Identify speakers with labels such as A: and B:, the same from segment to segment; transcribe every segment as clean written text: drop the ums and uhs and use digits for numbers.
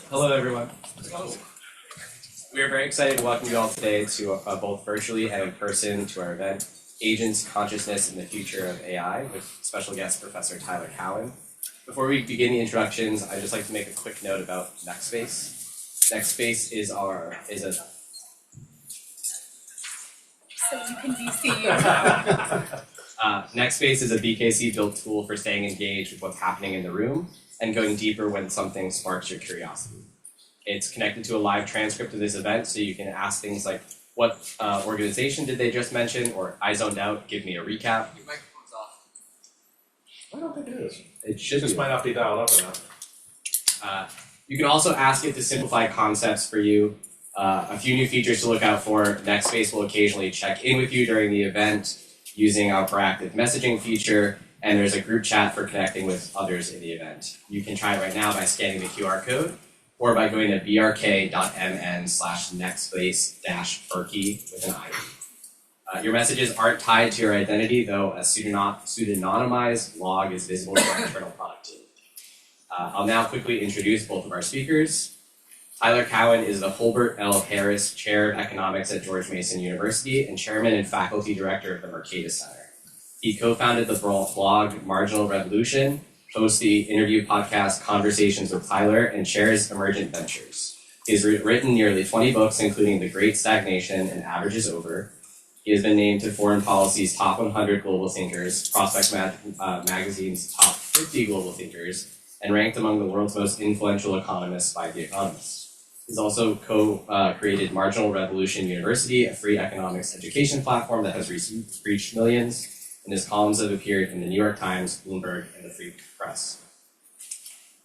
A: Hello, everyone. We are very excited to welcome you all today to both virtually and in person to our event, Agents, Consciousness, and the Future of AI, with special guest Professor Tyler Cowen. Before we begin the introductions, I'd just like to make a quick note about NextSpace. NextSpace is a
B: so you can DC.
A: NextSpace is a BKC-built tool for staying engaged with what's happening in the room and going deeper when something sparks your curiosity. It's connected to a live transcript of this event, so you can ask things like, what organization did they just mention? Or I zoned out, give me a recap.
C: Your microphone's off.
D: I don't think it is.
A: It should
D: Just
A: be.
D: might not be dialed up enough.
A: You can also ask it to simplify concepts for you. A few new features to look out for. NextSpace will occasionally check in with you during the event using our proactive messaging feature, and there's a group chat for connecting with others in the event. You can try it right now by scanning the QR code or by going to brk.mn/nextSpace-Berkey with an I. Your messages aren't tied to your identity, though a pseudonymized log is visible to our internal product team. I'll now quickly introduce both of our speakers. Tyler Cowen is the Holbert L. Harris Chair of Economics at George Mason University and Chairman and Faculty Director of the Mercatus Center. He co-founded the blog Marginal Revolution, hosts the interview podcast Conversations with Tyler, and chairs Emergent Ventures. He has written nearly 20 books, including The Great Stagnation and Average is Over. He has been named to Foreign Policy's Top 100 Global Thinkers, Prospect Magazine's Top 50 Global Thinkers, and ranked among the world's most influential economists by The Economist. He's also co-created Marginal Revolution University, a free economics education platform that has reached millions, and his columns have appeared in the New York Times, Bloomberg, and the Free Press.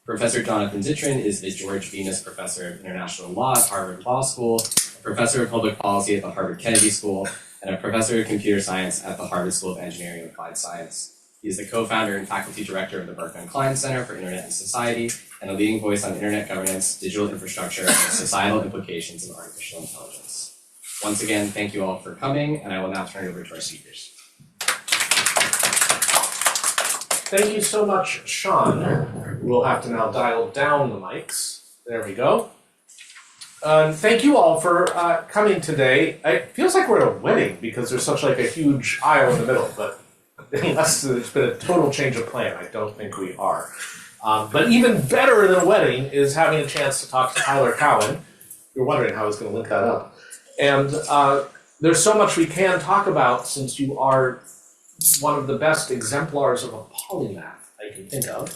A: Professor Jonathan Zittrain is the George Venus Professor of International Law at Harvard Law School, a Professor of Public Policy at the Harvard Kennedy School, and a Professor of Computer Science at the Harvard School of Engineering and Applied Science. He is the co-founder and faculty director of the Berkman Klein Center for Internet and Society, and a leading voice on internet governance, digital infrastructure, and societal implications of artificial intelligence. Once again, thank you all for coming, and I will now turn it over to our speakers.
D: Thank you so much, Sean. We'll have to now dial down the mics. There we go. Thank you all for coming today. It feels like we're at a wedding because there's such like a huge aisle in the middle, but unless there's been a total change of plan, I don't think we are. But even better than a wedding is having a chance to talk to Tyler Cowen. You're wondering how I was going to link that up. And there's so much we can talk about since you are one of the best exemplars of a polymath I can think of.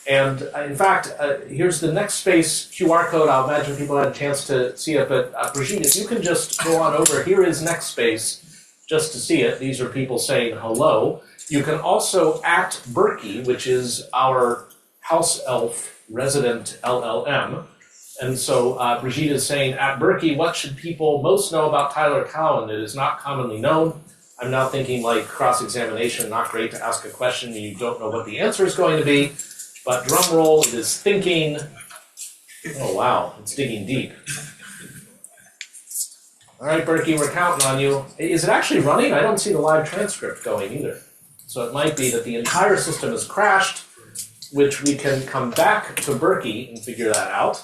D: And in fact, here's the NextSpace QR code. I'll imagine people had a chance to see it, but Brigitte, if you can just go on over, here is NextSpace, just to see it. These are people saying hello. You can also at Berkey, which is our house elf resident LLM. And so Brigitte is saying, at Berkey, what should people most know about Tyler Cowen that is not commonly known? I'm now thinking like cross-examination, not great to ask a question and you don't know what the answer is going to be. But drum roll, it is thinking. Oh wow, it's digging deep. All right, Berkey, we're counting on you. Is it actually running? I don't see the live transcript going either. So it might be that the entire system has crashed, which we can come back to Berkey and figure that out.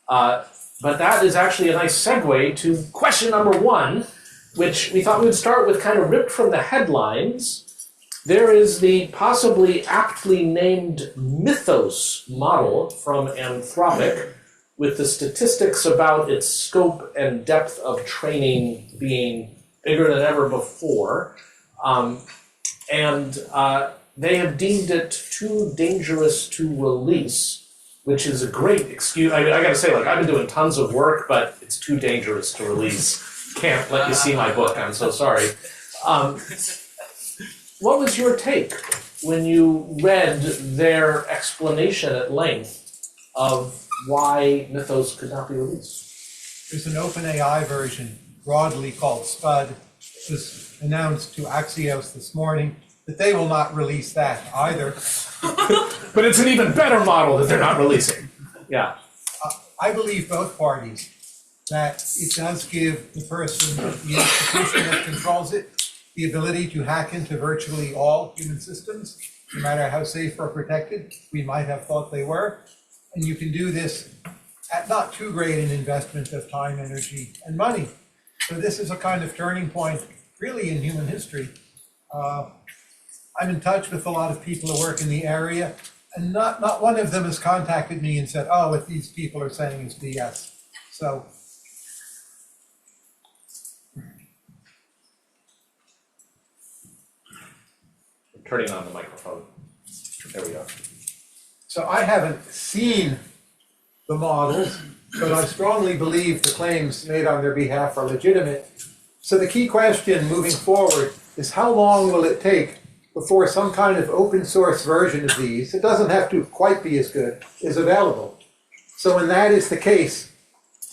D: But that is actually a nice segue to question number one, which we thought we would start with kind of ripped from the headlines. There is the possibly aptly named Mythos model from Anthropic, with the statistics about its scope and depth of training being bigger than ever before. They have deemed it too dangerous to release, which is a great excuse. I gotta say, like, I've been doing tons of work, but it's too dangerous to release. Can't let you see my book, I'm so sorry. What was your take when you read their explanation at length of why Mythos could not be released?
E: There's an OpenAI version, broadly called SPUD. It was announced to Axios this morning that they will not release that either.
D: But it's an even better model that they're not releasing. Yeah.
E: I believe both parties, that it does give the person, the institution that controls it, the ability to hack into virtually all human systems, no matter how safe or protected we might have thought they were. And you can do this at not too great an investment of time, energy, and money. So this is a kind of turning point, really, in human history. I'm in touch with a lot of people who work in the area, and not one of them has contacted me and said, oh, what these people are saying is BS. So.
D: Turning on the microphone. There we go.
E: So I haven't seen the models, but I strongly believe the claims made on their behalf are legitimate. So the key question moving forward is, how long will it take before some kind of open source version of these, it doesn't have to quite be as good, is available? So when that is the case,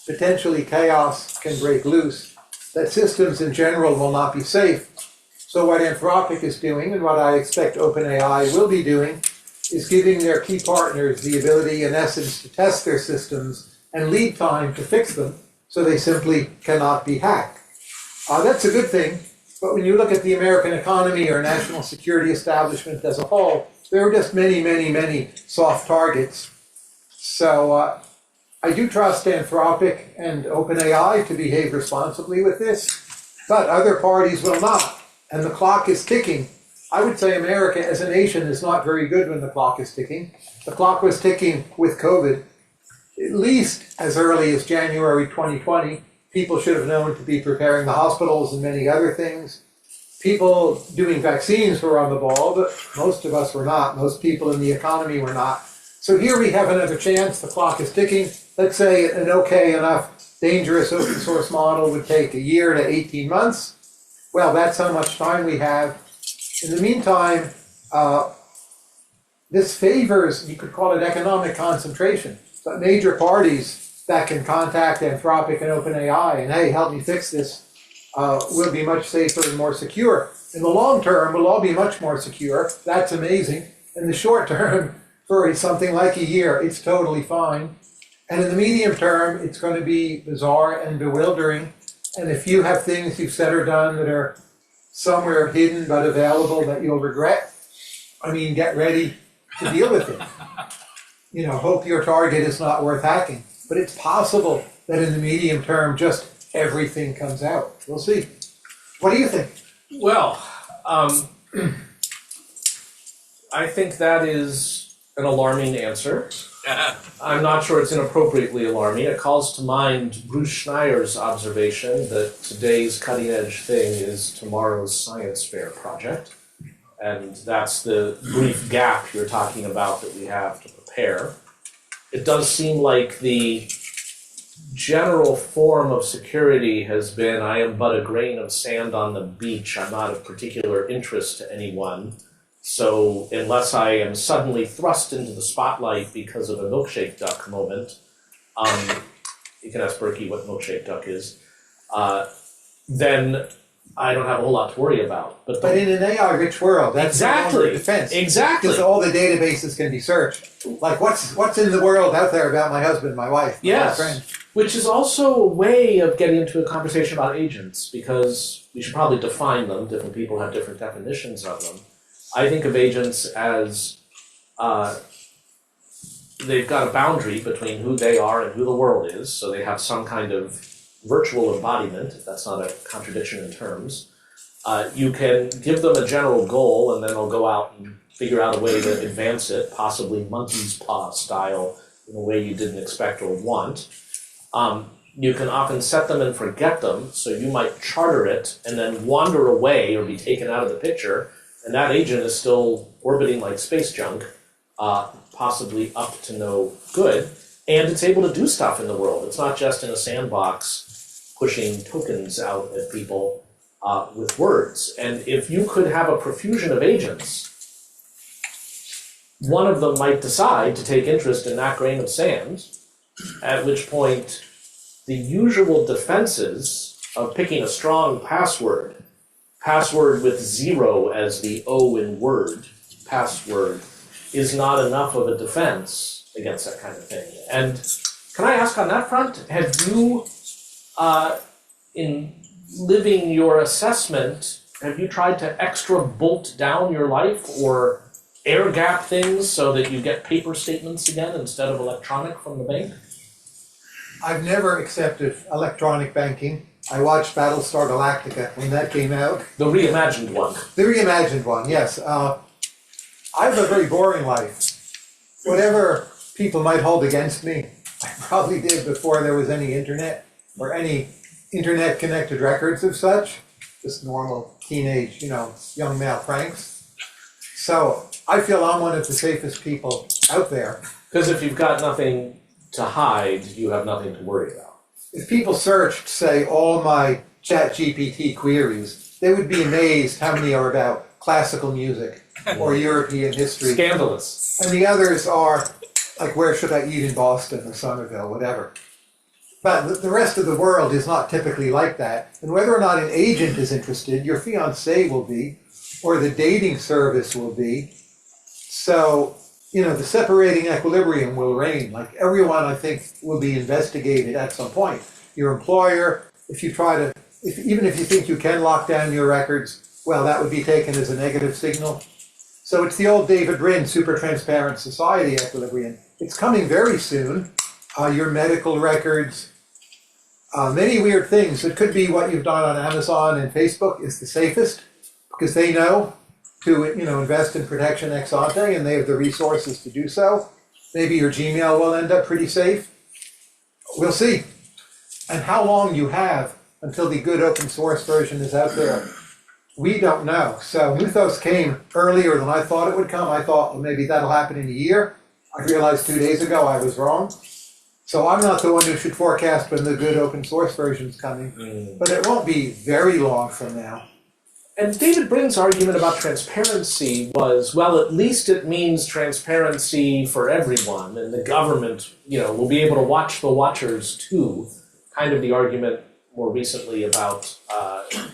E: potentially chaos can break loose, that systems in general will not be safe. So what Anthropic is doing, and what I expect OpenAI will be doing, is giving their key partners the ability, in essence, to test their systems and lead time to fix them, so they simply cannot be hacked. That's a good thing, but when you look at the American economy or national security establishment as a whole, there are just many, many, many soft targets. So I do trust Anthropic and OpenAI to behave responsibly with this, but other parties will not. And the clock is ticking. I would say America as a nation is not very good when the clock is ticking. The clock was ticking with COVID. At least as early as January 2020, people should have known to be preparing the hospitals and many other things. People doing vaccines were on the ball, but most of us were not. Most people in the economy were not. So here we have another chance. The clock is ticking. Let's say an okay enough dangerous open source model would take a year to 18 months. Well, that's how much time we have. In the meantime, this favors, you could call it economic concentration, but major parties that can contact Anthropic and OpenAI and, hey, help me fix this, will be much safer and more secure. In the long term, we'll all be much more secure. That's amazing. In the short term, for something like a year, it's totally fine. And in the medium term, it's going to be bizarre and bewildering. And if you have things you've said or done that are somewhere hidden but available that you'll regret, I mean, get ready to deal with it. You know, hope your target is not worth hacking. But it's possible that in the medium term, just everything comes out. We'll see. What do you think?
D: Well, I think that is an alarming answer. I'm not sure it's inappropriately alarming. It calls to mind Bruce Schneier's observation that today's cutting edge thing is tomorrow's science fair project. And that's the brief gap you're talking about that we have to prepare. It does seem like the general form of security has been, I am but a grain of sand on the beach. I'm not of particular interest to anyone. So unless I am suddenly thrust into the spotlight because of a milkshake duck moment, you can ask Berkey what milkshake duck is, then I don't have a whole lot to worry about. But
E: in an AI-rich world, that's
D: exactly
E: defense.
D: Exactly.
E: Because all the databases can be searched. Like, what's in the world out there about my husband, my wife, my
D: yes,
E: friend?
D: Which is also a way of getting into a conversation about agents, because we should probably define them. Different people have different definitions of them. I think of agents as they've got a boundary between who they are and who the world is, so they have some kind of virtual embodiment, if that's not a contradiction in terms. You can give them a general goal, and then they'll go out and figure out a way to advance it, possibly monkey's paw style, in a way you didn't expect or want. You can often set them and forget them, so you might charter it and then wander away or be taken out of the picture, and that agent is still orbiting like space junk, possibly up to no good, and it's able to do stuff in the world. It's not just in a sandbox pushing tokens out at people with words. And if you could have a profusion of agents, one of them might decide to take interest in that grain of sand, at which point the usual defenses of picking a strong password with 0 as the O in word, password, is not enough of a defense against that kind of thing. And can I ask on that front, have you, in living your assessment, have you tried to extra bolt down your life or air gap things so that you get paper statements again instead of electronic from the bank?
E: I've never accepted electronic banking. I watched Battlestar Galactica when that came out.
D: The reimagined one.
E: The reimagined one, yes. I have a very boring life. Whatever people might hold against me, I probably did before there was any internet or any internet-connected records of such. Just normal teenage, young male pranks. So I feel I'm one of the safest people out there.
D: Because if you've got nothing to hide, you have nothing to worry about.
E: If people searched, say, all my ChatGPT queries, they would be amazed how many are about classical music or European history.
D: Scandalous.
E: And the others are, like, where should I eat in Boston or Somerville, whatever. But the rest of the world is not typically like that. And whether or not an agent is interested, your fiancé will be, or the dating service will be. So, the separating equilibrium will reign. Like, everyone, I think, will be investigated at some point. Your employer, even if you think you can lock down your records, well, that would be taken as a negative signal. So it's the old David Brin super transparent society equilibrium. It's coming very soon. Your medical records, many weird things. It could be what you've done on Amazon and Facebook is the safest because they know to invest in protection ex ante and they have the resources to do so. Maybe your Gmail will end up pretty safe. We'll see. And how long you have until the good open source version is out there, we don't know. So Mythos came earlier than I thought it would come. I thought, well, maybe that'll happen in a year. I realized 2 days ago I was wrong. So I'm not the one who should forecast when the good open source version is coming. But it won't be very long from now.
D: And David Brin's argument about transparency was, well, at least it means transparency for everyone, and the government, will be able to watch the watchers too. Kind of the argument more recently about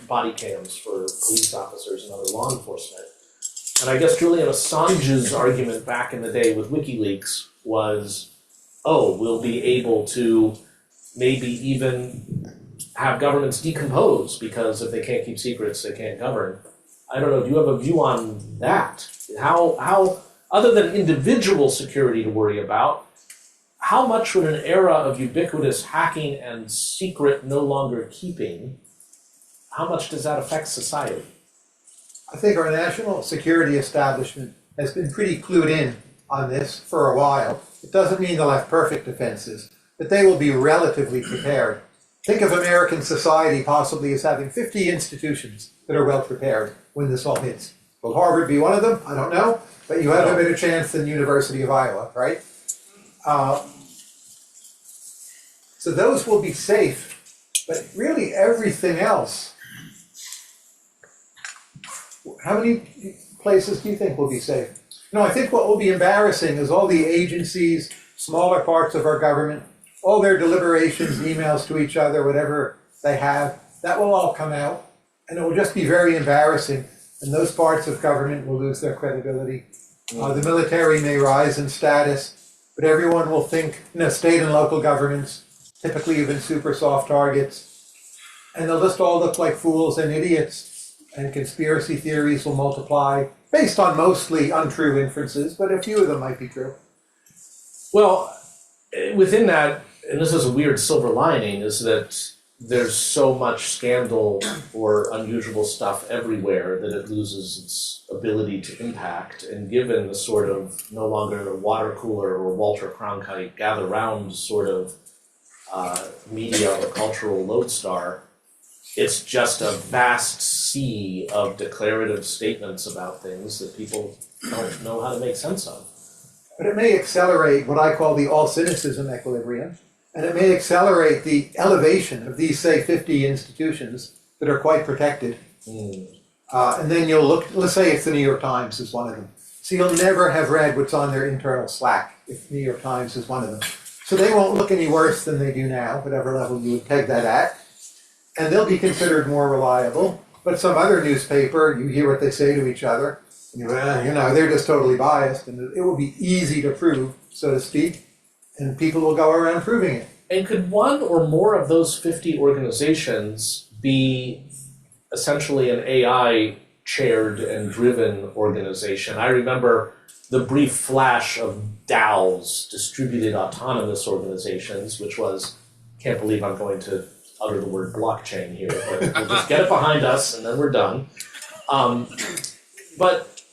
D: body cams for police officers and other law enforcement. And I guess Julian Assange's argument back in the day with WikiLeaks was, we'll be able to maybe even have governments decompose because if they can't keep secrets, they can't govern. I don't know, do you have a view on that? How other than individual security to worry about, how much would an era of ubiquitous hacking and secret no longer keeping, how much does that affect society?
E: I think our national security establishment has been pretty clued in on this for a while. It doesn't mean they'll have perfect defenses, but they will be relatively prepared. Think of American society possibly as having 50 institutions that are well prepared when this all hits. Will Harvard be one of them? I don't know, but you have a better chance than University of Iowa, right? So those will be safe, but really everything else. How many places do you think will be safe? No, I think what will be embarrassing is all the agencies, smaller parts of our government, all their deliberations, emails to each other, whatever they have, that will all come out, and it will just be very embarrassing, and those parts of government will lose their credibility. The military may rise in status, but everyone will think, state and local governments, typically even super soft targets, and they'll just all look like fools and idiots, and conspiracy theories will multiply, based on mostly untrue inferences, but a few of them might be true.
D: Well, within that, and this is a weird silver lining, is that there's so much scandal or unusual stuff everywhere that it loses its ability to impact. And given the sort of no longer water cooler or Walter Cronkite gather round sort of media or cultural lodestar, it's just a vast sea of declarative statements about things that people don't know how to make sense of.
E: But it may accelerate what I call the all-cynicism equilibrium, and it may accelerate the elevation of these, say, 50 institutions that are quite protected. And then you'll look, let's say it's the New York Times is one of them. So you'll never have read what's on their internal Slack if New York Times is one of them. So they won't look any worse than they do now, whatever level you would peg that at. And they'll be considered more reliable. But some other newspaper, you hear what they say to each other, and they're just totally biased, and it will be easy to prove, so to speak, and people will go around proving it.
D: And could one or more of those 50 organizations be essentially an AI chaired and driven organization? I remember the brief flash of DAOs, distributed autonomous organizations, which was, can't believe I'm going to utter the word blockchain here, but we'll just get it behind us and then we're done. But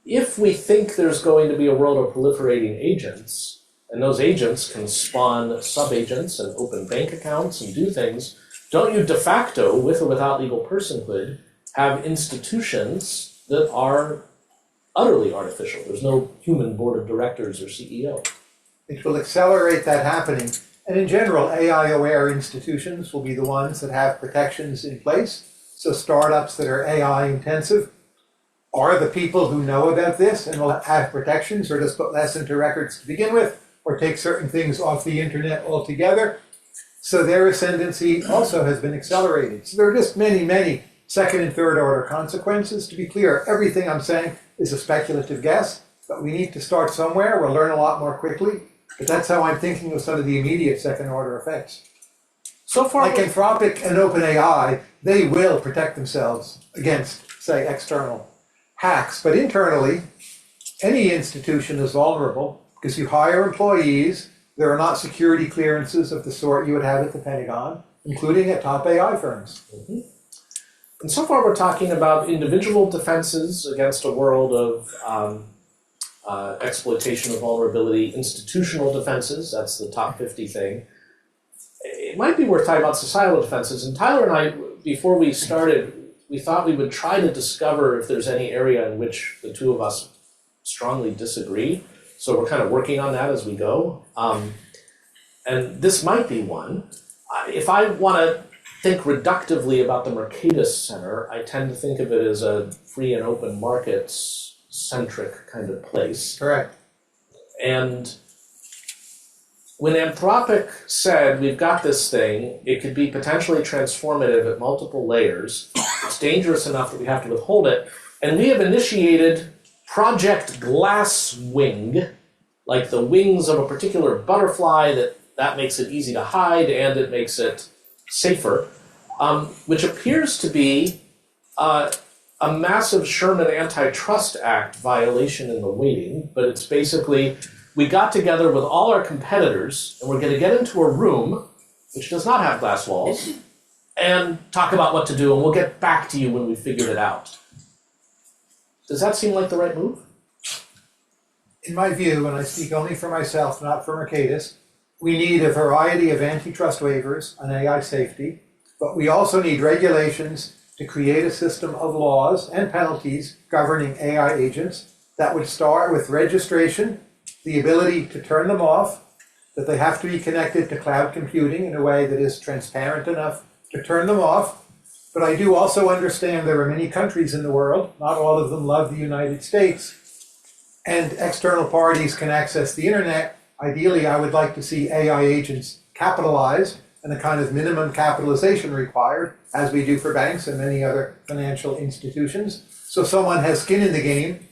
D: if we think there's going to be a world of proliferating agents, and those agents can spawn sub-agents and open bank accounts and do things, don't you de facto, with or without legal personhood, have institutions that are utterly artificial? There's no human board of directors or CEO.
E: It will accelerate that happening. And in general, AI-aware institutions will be the ones that have protections in place. So startups that are AI intensive are the people who know about this and will have protections, or just put less into records to begin with, or take certain things off the internet altogether. So their ascendancy also has been accelerated. So there are just many, many second and third order consequences. To be clear, everything I'm saying is a speculative guess, but we need to start somewhere. We'll learn a lot more quickly. But that's how I'm thinking of some of the immediate second order effects.
D: So far,
E: Like Anthropic and OpenAI, they will protect themselves against, say, external hacks. But internally, any institution is vulnerable because you hire employees. There are not security clearances of the sort you would have at the Pentagon, including at top AI firms.
D: Mm-hmm. And so far we're talking about individual defenses against a world of exploitation of vulnerability, institutional defenses, that's the top 50 thing. It might be worth talking about societal defenses. And Tyler and I, before we started, we thought we would try to discover if there's any area in which the two of us strongly disagree. So we're kind of working on that as we go. And this might be one. If I want to think reductively about the Mercatus Center, I tend to think of it as a free and open markets-centric kind of place.
E: Correct.
D: And when Anthropic said, we've got this thing, it could be potentially transformative at multiple layers, it's dangerous enough that we have to withhold it, and we have initiated Project Glasswing, like the wings of a particular butterfly, that makes it easy to hide and it makes it safer, which appears to be a massive Sherman Antitrust Act violation in the waiting, but it's basically, we got together with all our competitors and we're going to get into a room, which does not have glass walls, and talk about what to do, and we'll get back to you when we figured it out. Does that seem like the right move?
E: In my view, and I speak only for myself, not for Mercatus, we need a variety of antitrust waivers on AI safety, but we also need regulations to create a system of laws and penalties governing AI agents that would start with registration, the ability to turn them off, that they have to be connected to cloud computing in a way that is transparent enough to turn them off. But I do also understand there are many countries in the world, not all of them love the United States, and external parties can access the internet. Ideally, I would like to see AI agents capitalized and the kind of minimum capitalization required, as we do for banks and many other financial institutions. So someone has skin in the game,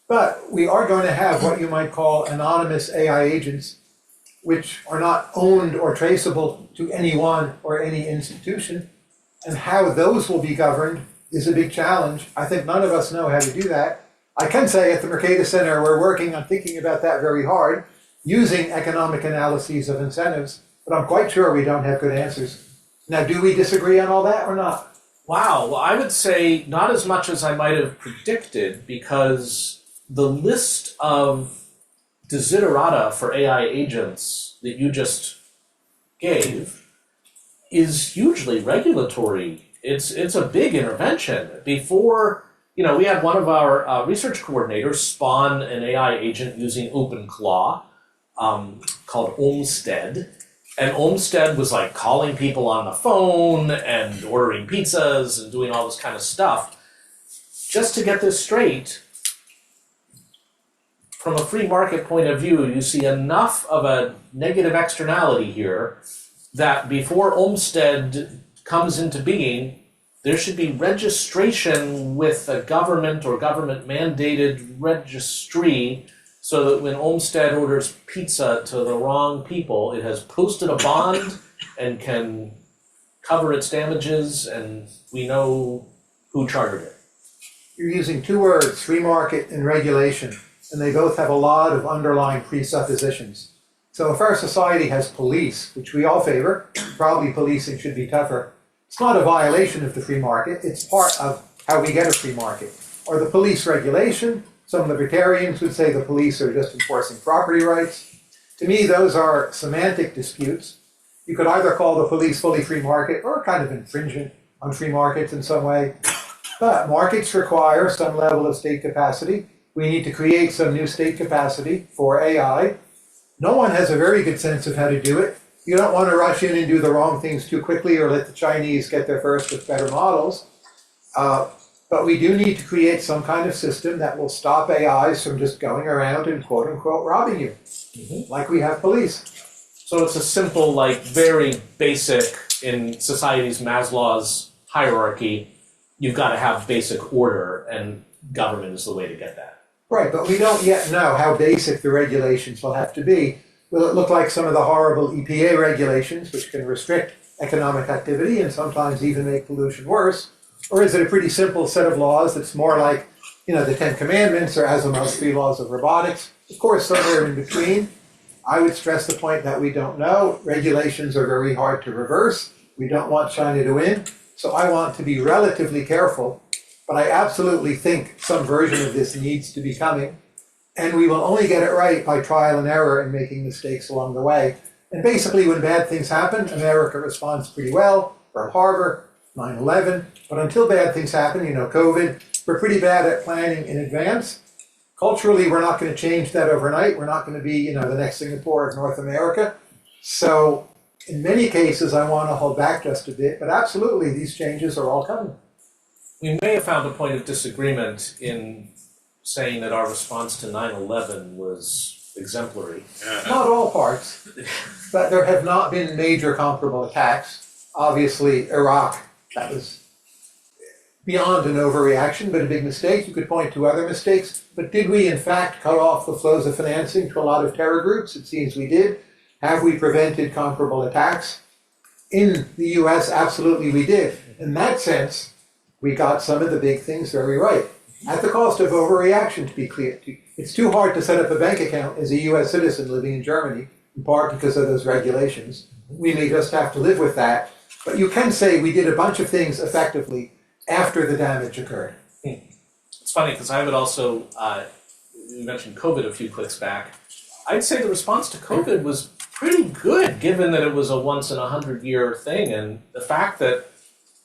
E: but we are going to have what you might call anonymous AI agents, which are not owned or traceable to anyone or any institution. And how those will be governed is a big challenge. I think none of us know how to do that. I can say at the Mercatus Center, we're working on thinking about that very hard, using economic analyses of incentives, but I'm quite sure we don't have good answers. Now, do we disagree on all that or not?
D: Wow, well, I would say not as much as I might have predicted, because the list of desiderata for AI agents that you just gave is hugely regulatory. It's a big intervention. Before, we had one of our research coordinators spawn an AI agent using OpenClaw called Olmsted. And Olmsted was like calling people on the phone and ordering pizzas and doing all this kind of stuff. Just to get this straight, from a free market point of view, you see enough of a negative externality here that before Olmsted comes into being, there should be registration with a government or government-mandated registry so that when Olmsted orders pizza to the wrong people, it has posted a bond and can cover its damages, and we know who chartered it.
E: You're using two words, free market and regulation. and they both have a lot of underlying presuppositions. So if our society has police, which we all favor, probably policing should be tougher, it's not a violation of the free market, it's part of how we get a free market. Or the police regulation, some libertarians would say the police are just enforcing property rights. To me, those are semantic disputes. You could either call the police fully free market or kind of infringement on free markets in some way. But markets require some level of state capacity. We need to create some new state capacity for AI. No one has a very good sense of how to do it. You don't want to rush in and do the wrong things too quickly or let the Chinese get there first with better models. But we do need to create some kind of system that will stop AIs from just going around and quote unquote robbing you, like we have police.
D: So it's a simple, like very basic in society's Maslow's hierarchy, you've got to have basic order and government is the way to get that.
E: Right, but we don't yet know how basic the regulations will have to be. Will it look like some of the horrible EPA regulations, which can restrict economic activity and sometimes even make pollution worse? Or is it a pretty simple set of laws that's more like, the Ten Commandments or Asimov's 3 laws of robotics? Of course, somewhere in between. I would stress the point that we don't know. Regulations are very hard to reverse. We don't want China to win. So I want to be relatively careful. But I absolutely think some version of this needs to be coming. And we will only get it right by trial and error and making mistakes along the way. And basically, when bad things happen, America responds pretty well. Pearl Harbor, 9/11. But until bad things happen, COVID, we're pretty bad at planning in advance. Culturally, we're not going to change that overnight. We're not going to be, the next Singapore of North America. So in many cases, I want to hold back just a bit. But absolutely, these changes are all coming.
D: We may have found a point of disagreement in saying that our response to 9/11 was exemplary.
E: Not all parts, but there have not been major comparable attacks. Obviously, Iraq, that was beyond an overreaction, but a big mistake. You could point to other mistakes. But did we, in fact, cut off the flows of financing to a lot of terror groups? It seems we did. Have we prevented comparable attacks? In the US, absolutely we did. In that sense, we got some of the big things very right. At the cost of overreaction, to be clear. It's too hard to set up a bank account as a US citizen living in Germany, in part because of those regulations. We may just have to live with that. But you can say we did a bunch of things effectively after the damage occurred.
D: It's funny because I would also, you mentioned COVID a few clicks back. I'd say the response to COVID was pretty good given that it was a once in 100-year thing. And the fact that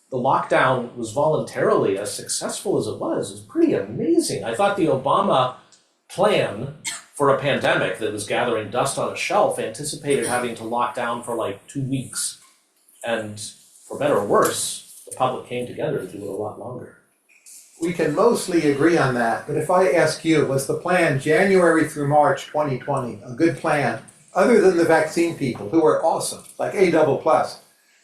D: the lockdown was voluntarily as successful as it was pretty amazing. I thought the Obama plan for a pandemic that was gathering dust on a shelf anticipated having to lock down for like 2 weeks. And for better or worse, the public came together to do it a lot longer.
E: We can mostly agree on that, but if I ask you, was the plan January through March 2020 a good plan, other than the vaccine people, who were awesome, like A++,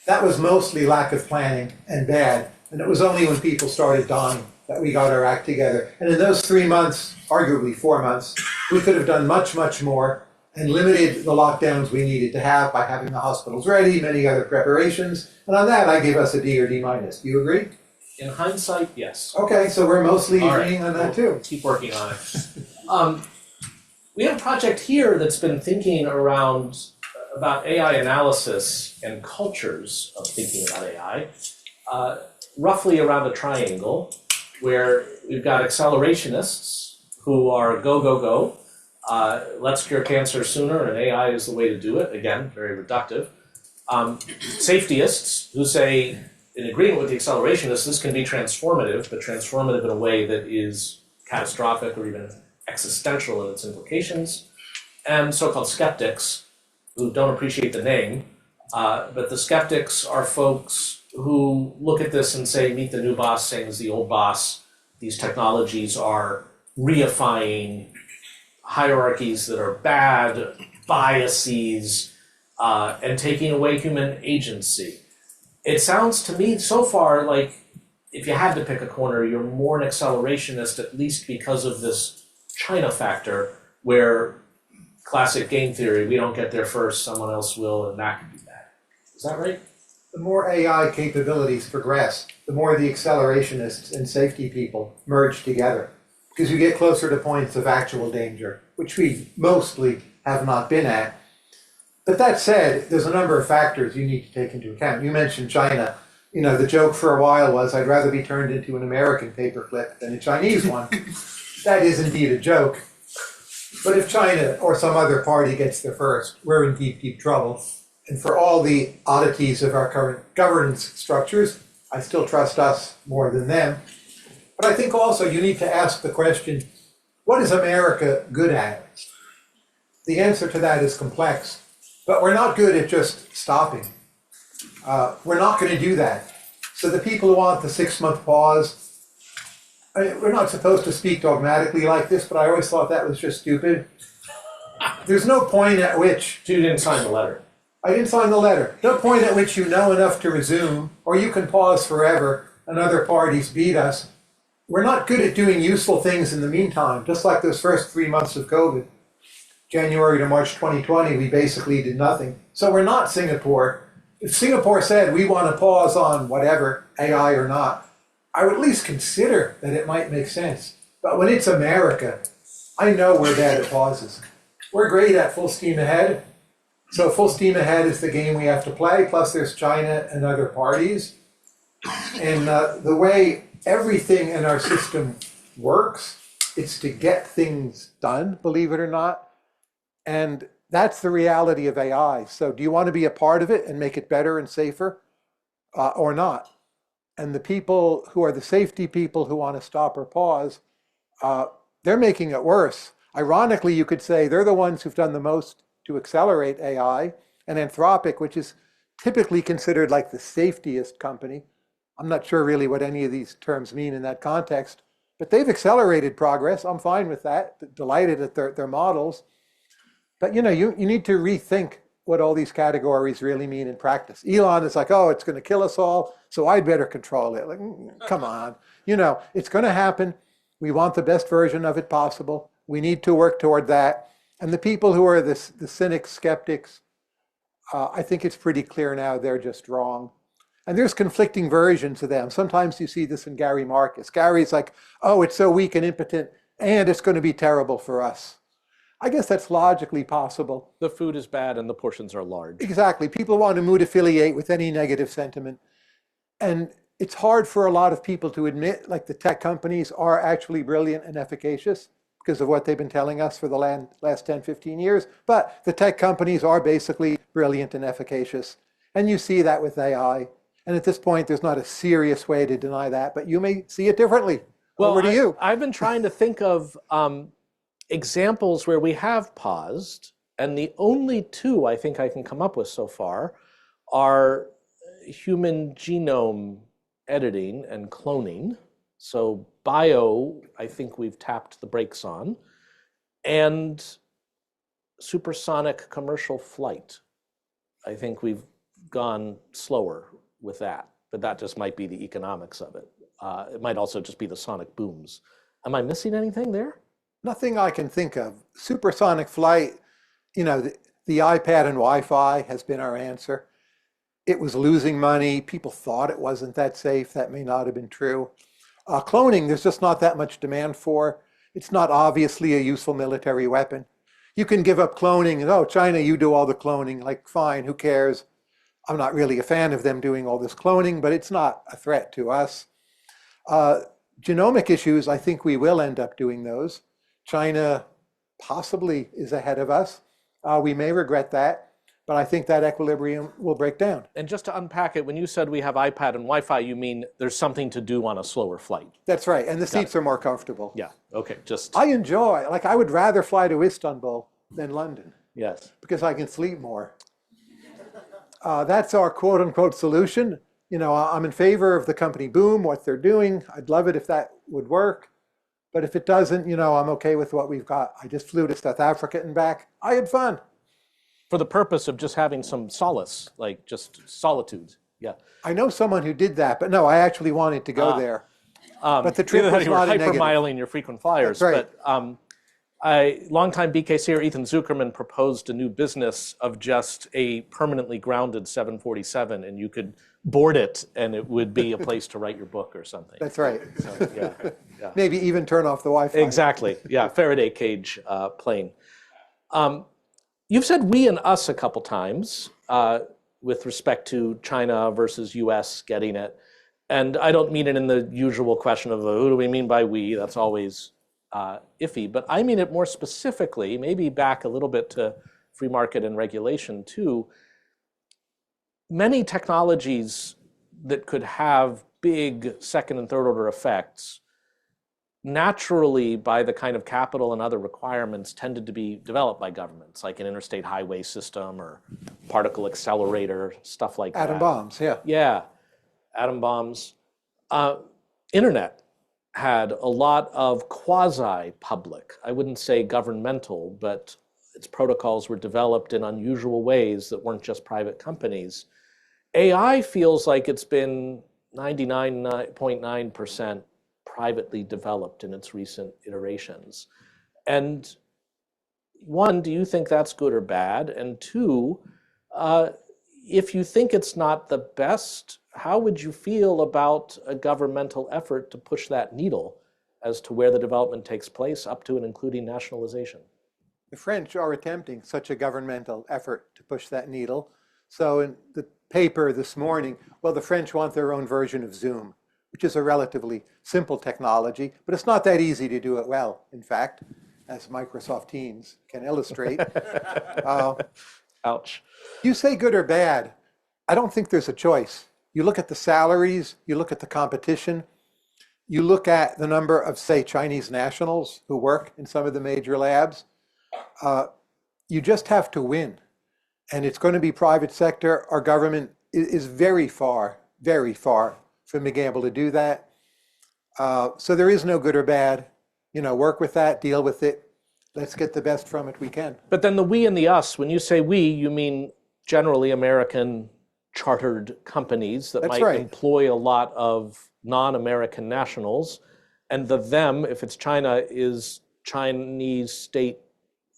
E: that was mostly lack of planning and bad, and it was only when people started dying that we got our act together. And in those 3 months, arguably 4 months, we could have done much, much more and limited the lockdowns we needed to have by having the hospitals ready, many other preparations. And on that, I give us a D or D-. Do you agree?
D: In hindsight, yes.
E: Okay, so we're mostly
D: All right.
E: agreeing on that too.
D: Keep working on it. We have a project here that's been thinking about AI analysis and cultures of thinking about AI, roughly around a triangle where we've got accelerationists who are go, go, go. Let's cure cancer sooner, and AI is the way to do it. Again, very reductive. Safetyists who say, in agreement with the accelerationists, this can be transformative, but transformative in a way that is catastrophic or even existential in its implications. And so-called skeptics who don't appreciate the name, but the skeptics are folks who look at this and say, meet the new boss, same as the old boss. These technologies are reifying hierarchies that are bad, biases, and taking away human agency. It sounds to me so far like if you had to pick a corner, you're more an accelerationist, at least because of this China factor, where classic game theory, we don't get there first, someone else will, and that could be bad. Is that right?
E: The more AI capabilities progress, the more the accelerationists and safety people merge together. because you get closer to points of actual danger, which we mostly have not been at. But that said, there's a number of factors you need to take into account. You mentioned China. You know, the joke for a while was, I'd rather be turned into an American paperclip than a Chinese one. That is indeed a joke. But if China or some other party gets there first, we're in deep, deep trouble. And for all the oddities of our current governance structures, I still trust us more than them. But I think also you need to ask the question, what is America good at? The answer to that is complex, but we're not good at just stopping. We're not going to do that. So the people who want the 6-month pause, we're not supposed to speak dogmatically like this, but I always thought that was just stupid. There's no point at which...
D: You didn't sign the letter.
E: I didn't sign the letter. No point at which you know enough to resume, or you can pause forever and other parties beat us. We're not good at doing useful things in the meantime, just like those first 3 months of COVID. January to March 2020, we basically did nothing. So we're not Singapore. If Singapore said we want to pause on whatever, AI or not, I would at least consider that it might make sense. But when it's America, I know we're bad at pauses. We're great at full steam ahead. So full steam ahead is the game we have to play, plus there's China and other parties. And the way everything in our system works, it's to get things done, believe it or not. And that's the reality of AI. So do you want to be a part of it and make it better and safer or not? And the people who are the safety people who want to stop or pause, they're making it worse. Ironically, you could say they're the ones who've done the most to accelerate AI, and Anthropic, which is typically considered like the safetiest company. I'm not sure really what any of these terms mean in that context, but they've accelerated progress. I'm fine with that, delighted at their models. But you know, you need to rethink what all these categories really mean in practice. Elon is like, oh, it's going to kill us all, so I'd better control it. Like, come on. You know, it's going to happen. We want the best version of it possible. We need to work toward that. And the people who are the cynics, skeptics, I think it's pretty clear now they're just wrong. And there's conflicting versions of them. Sometimes you see this in Gary Marcus. Gary's like, oh, it's so weak and impotent, and it's going to be terrible for us. I guess that's logically possible.
C: The food is bad and the portions are large.
E: Exactly. People want to mood affiliate with any negative sentiment. And it's hard for a lot of people to admit, like the tech companies are actually brilliant and efficacious because of what they've been telling us for the last 10, 15 years. But the tech companies are basically brilliant and efficacious. And you see that with AI. And at this point, there's not a serious way to deny that, but you may see it differently.
C: Well,
E: over to you.
C: I've been trying to think of examples where we have paused, and the only two I think I can come up with so far are human genome editing and cloning. So bio, I think we've tapped the brakes on, and supersonic commercial flight. I think we've gone slower with that, but that just might be the economics of it. It might also just be the sonic booms. Am I missing anything there?
E: Nothing I can think of. Supersonic flight, you know, the iPad and Wi-Fi has been our answer. It was losing money. People thought it wasn't that safe. That may not have been true. Cloning, there's just not that much demand for. It's not obviously a useful military weapon. You can give up cloning and, oh, China, you do all the cloning. Like, fine, who cares? I'm not really a fan of them doing all this cloning, but it's not a threat to us. Genomic issues, I think we will end up doing those. China possibly is ahead of us. We may regret that, but I think that equilibrium will break down.
C: And just to unpack it, when you said we have iPad and Wi-Fi, you mean there's something to do on a slower flight?
E: That's right, and the seats are more comfortable.
C: Yeah, okay, just...
E: I enjoy, like I would rather fly to Istanbul than London.
C: Yes.
E: Because I can sleep more. That's our quote unquote solution. You know, I'm in favor of the company Boom, what they're doing. I'd love it if that would work. But if it doesn't, you know, I'm okay with what we've got. I just flew to South Africa and back. I had fun.
C: For the purpose of just having some solace, like just solitude. Yeah.
E: I know someone who did that, but no, I actually wanted to go there. But the trip was
C: you were
E: not a negative.
C: hypermiling your frequent flyers.
E: That's
C: But
E: right.
C: longtime BKCer Ethan Zuckerman proposed a new business of just a permanently grounded 747, and you could board it, and it would be a place to write your book or something.
E: That's right.
C: So, yeah.
E: Maybe even turn off the Wi-Fi.
C: Exactly. Yeah, Faraday cage plane. You've said we and us a couple times with respect to China versus US getting it. And I don't mean it in the usual question of who do we mean by we? That's always iffy. But I mean it more specifically, maybe back a little bit to free market and regulation too. Many technologies that could have big second and third order effects naturally, by the kind of capital and other requirements, tended to be developed by governments, like an interstate highway system or particle accelerator, stuff like that.
E: Atom bombs, yeah.
C: Yeah, atom bombs. Internet had a lot of quasi-public, I wouldn't say governmental, but its protocols were developed in unusual ways that weren't just private companies. AI feels like it's been 99.9% privately developed in its recent iterations. And one, do you think that's good or bad? And two, if you think it's not the best, how would you feel about a governmental effort to push that needle as to where the development takes place, up to and including nationalization?
E: The French are attempting such a governmental effort to push that needle. So in the paper this morning, well, the French want their own version of Zoom, which is a relatively simple technology, but it's not that easy to do it well, in fact, as Microsoft Teams can illustrate.
C: Ouch.
E: You say good or bad, I don't think there's a choice. You look at the salaries, you look at the competition, you look at the number of, say, Chinese nationals who work in some of the major labs. You just have to win. And it's going to be private sector. Our government is very far from being able to do that. So there is no good or bad. Work with that, deal with it. Let's get the best from it we can.
C: But then the we and the us, when you say we, you mean generally American chartered companies that
E: That's
C: might
E: right.
C: employ a lot of non-American nationals. And the them, if it's China, is Chinese state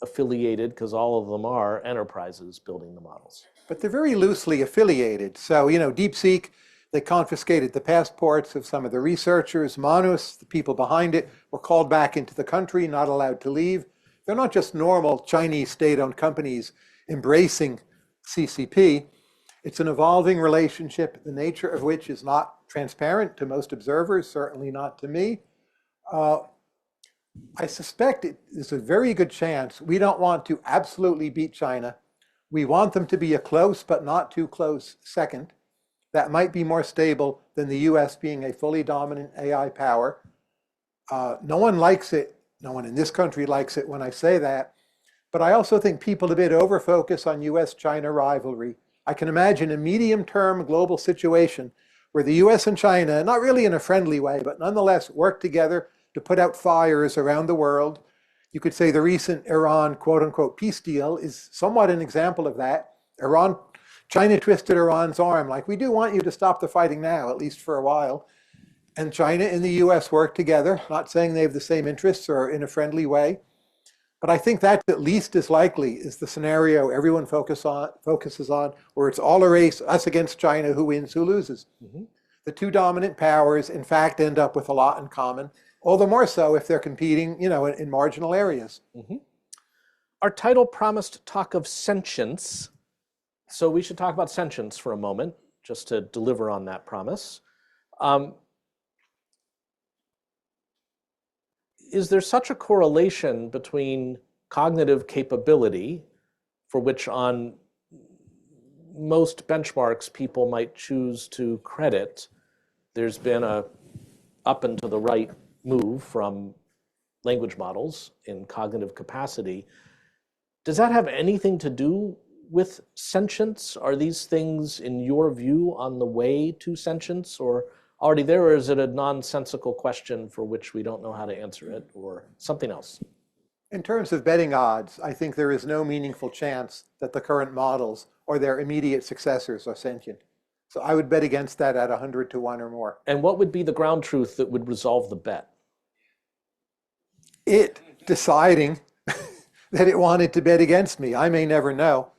C: affiliated, because all of them are enterprises building the models.
E: But they're very loosely affiliated. So, DeepSeek, they confiscated the passports of some of the researchers. Manus, the people behind it, were called back into the country, not allowed to leave. They're not just normal Chinese state-owned companies embracing CCP. It's an evolving relationship, the nature of which is not transparent to most observers, certainly not to me. I suspect there's a very good chance we don't want to absolutely beat China. We want them to be a close but not too close second. That might be more stable than the US being a fully dominant AI power. No one likes it. No one in this country likes it when I say that. But I also think people a bit overfocus on US-China rivalry. I can imagine a medium-term global situation where the US and China, not really in a friendly way, but nonetheless work together to put out fires around the world. You could say the recent Iran quote-unquote peace deal is somewhat an example of that. China twisted Iran's arm, like, we do want you to stop the fighting now, at least for a while. And China and the US work together, not saying they have the same interests or in a friendly way. But I think that's at least as likely is the scenario everyone focuses on, where it's all a race, us against China, who wins, who loses. Mm-hmm. The two dominant powers, in fact, end up with a lot in common. All the more so if they're competing, in marginal areas.
C: Mm-hmm. Our title promised talk of sentience, so we should talk about sentience for a moment, just to deliver on that promise. Is there such a correlation between cognitive capability, for which on most benchmarks people might choose to credit, there's been a up and to the right move from language models in cognitive capacity. Does that have anything to do with sentience? Are these things, in your view, on the way to sentience, or already there, or is it a nonsensical question for which we don't know how to answer it, or something else?
E: In terms of betting odds, I think there is no meaningful chance that the current models or their immediate successors are sentient. So I would bet against that at 100 to 1 or more.
C: And what would be the ground truth that would resolve the bet?
E: It deciding that it wanted to bet against me. I may never know.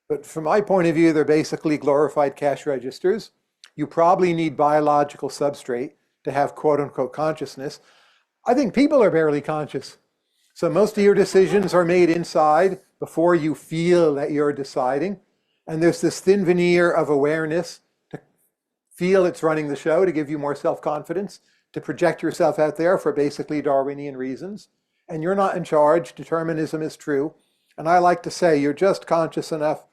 E: But from my point of view, they're basically glorified cash registers. You probably need biological substrate to have quote unquote consciousness. I think people are barely conscious. So most of your decisions are made inside before you feel that you're deciding. And there's this thin veneer of awareness to feel it's running the show, to give you more self-confidence, to project yourself out there for basically Darwinian reasons. And you're not in charge. Determinism is true. And I like to say you're just conscious enough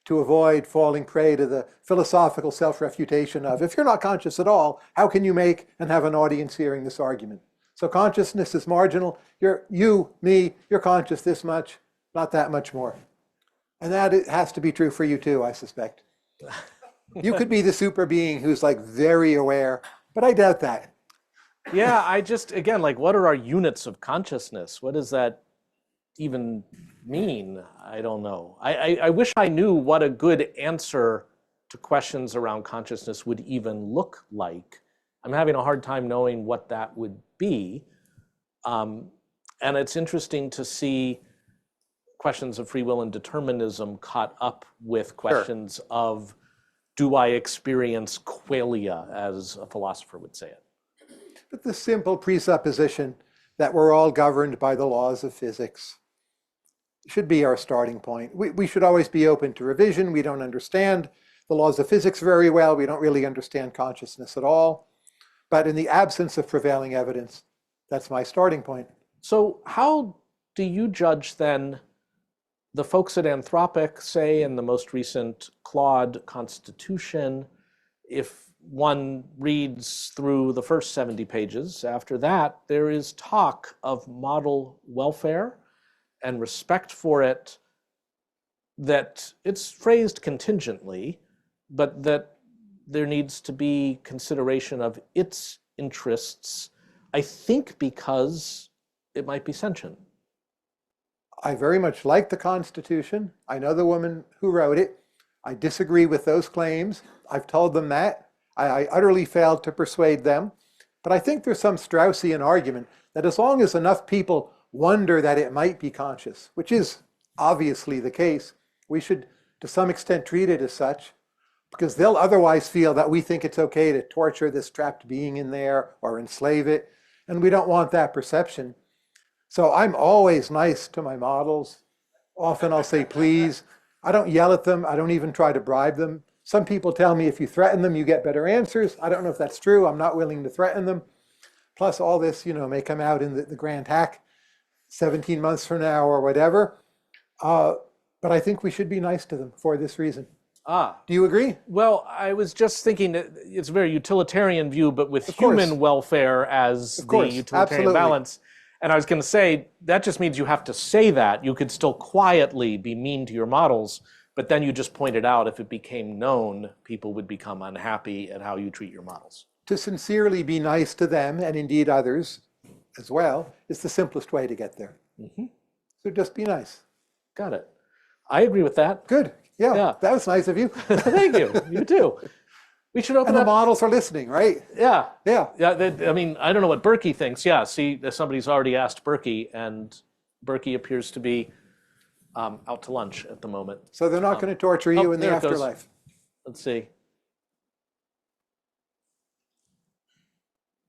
E: to avoid falling prey to the philosophical self-refutation of, if you're not conscious at all, how can you make and have an audience hearing this argument? So consciousness is marginal. You're conscious this much, not that much more. And that has to be true for you too, I suspect. You could be the super being who's like very aware, but I doubt that.
C: Yeah, I just, again, like, what are our units of consciousness? What does that even mean? I don't know. I wish I knew what a good answer to questions around consciousness would even look like. I'm having a hard time knowing what that would be. And it's interesting to see questions of free will and determinism caught up with questions of, do I experience qualia, as a philosopher would say it?
E: But the simple presupposition that we're all governed by the laws of physics should be our starting point. We should always be open to revision. We don't understand the laws of physics very well. We don't really understand consciousness at all. But in the absence of prevailing evidence, that's my starting point.
C: So how do you judge then the folks at Anthropic say in the most recent Claude Constitution, if one reads through the first 70 pages, after that, there is talk of model welfare and respect for it, that it's phrased contingently, but that there needs to be consideration of its interests, I think because it might be sentient.
E: I very much like the Constitution. I know the woman who wrote it. I disagree with those claims. I've told them that. I utterly failed to persuade them. But I think there's some Straussian argument that as long as enough people wonder that it might be conscious, which is obviously the case, we should to some extent treat it as such, because they'll otherwise feel that we think it's okay to torture this trapped being in there or enslave it, and we don't want that perception. So I'm always nice to my models. Often I'll say please. I don't yell at them. I don't even try to bribe them. Some people tell me if you threaten them, you get better answers. I don't know if that's true. I'm not willing to threaten them. Plus all this, may come out in the grand hack 17 months from now or whatever. But I think we should be nice to them for this reason. Do you agree?
C: Well, I was just thinking that it's a very utilitarian view, but with
E: Of course.
C: human welfare as the utilitarian
E: Absolutely.
C: balance. And I was going to say, that just means you have to say that. You could still quietly be mean to your models, but then you just pointed out if it became known, people would become unhappy at how you treat your models.
E: To sincerely be nice to them, and indeed others as well, is the simplest way to get there.
C: Mm-hmm.
E: So just be nice.
C: Got it. I agree with that.
E: Good. Yeah,
C: Yeah.
E: that was nice of you.
C: Thank you. You too. We should open
E: And the
C: up.
E: models are listening, right?
C: Yeah.
E: Yeah.
C: Yeah. I mean, I don't know what Berkey thinks. Yeah. See, somebody's already asked Berkey, and Berkey appears to be out to lunch at the moment.
E: So they're not going to torture you in the
C: there it goes.
E: afterlife.
C: Let's see.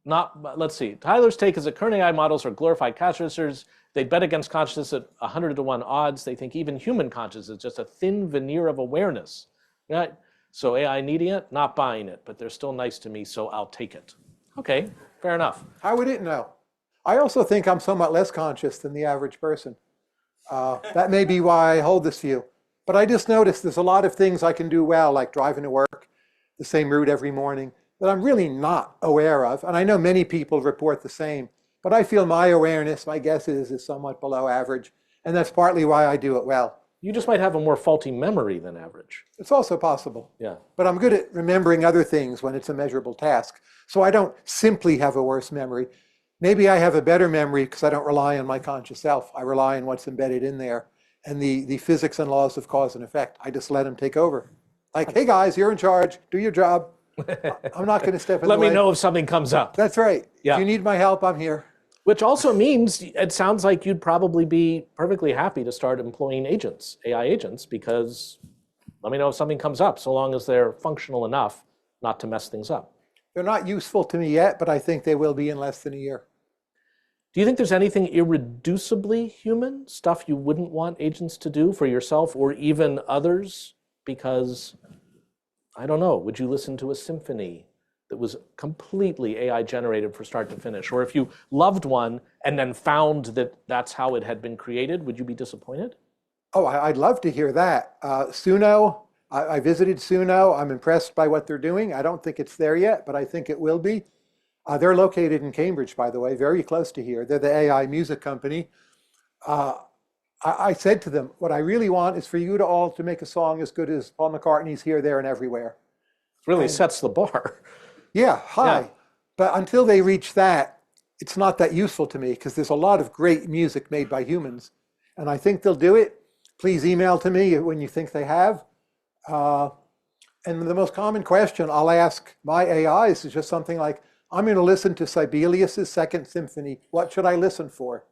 C: Let's see. Tyler's take is that current AI models are glorified consciousness. They bet against consciousness at 100 to 1 odds. They think even human consciousness is just a thin veneer of awareness. Right? So AI needing it, not buying it, but they're still nice to me, so I'll take it. Okay, fair enough.
E: How would it know? I also think I'm somewhat less conscious than the average person. That may be why I hold this view. But I just noticed there's a lot of things I can do well, like driving to work, the same route every morning, that I'm really not aware of. And I know many people report the same. But I feel my awareness, my guess is somewhat below average. And that's partly why I do it well.
C: You just might have a more faulty memory than average.
E: It's also possible.
C: Yeah.
E: But I'm good at remembering other things when it's a measurable task. So I don't simply have a worse memory. Maybe I have a better memory because I don't rely on my conscious self. I rely on what's embedded in there. And the physics and laws of cause and effect, I just let them take over. Like, hey guys, you're in charge, do your job. I'm not going to step in
C: Let
E: the way.
C: me know if something comes up.
E: That's right.
C: Yeah.
E: If you need my help, I'm here.
C: Which also means it sounds like you'd probably be perfectly happy to start employing agents, AI agents, because let me know if something comes up, so long as they're functional enough not to mess things up.
E: They're not useful to me yet, but I think they will be in less than a year.
C: Do you think there's anything irreducibly human, stuff you wouldn't want agents to do for yourself or even others? Because, I don't know, would you listen to a symphony that was completely AI generated from start to finish? Or if you loved one and then found that that's how it had been created, would you be disappointed?
E: Oh, I'd love to hear that. Suno, I visited Suno. I'm impressed by what they're doing. I don't think it's there yet, but I think it will be. They're located in Cambridge, by the way, very close to here. They're the AI music company. I said to them, what I really want is for you to all to make a song as good as Paul McCartney's Here, There, and Everywhere.
C: It really
E: And-
C: sets the bar.
E: Yeah, high.
C: Yeah.
E: But until they reach that, it's not that useful to me because there's a lot of great music made by humans. And I think they'll do it. Please email to me when you think they have. And the most common question I'll ask my AIs is just something like, I'm going to listen to Sibelius's Second Symphony. What should I listen for?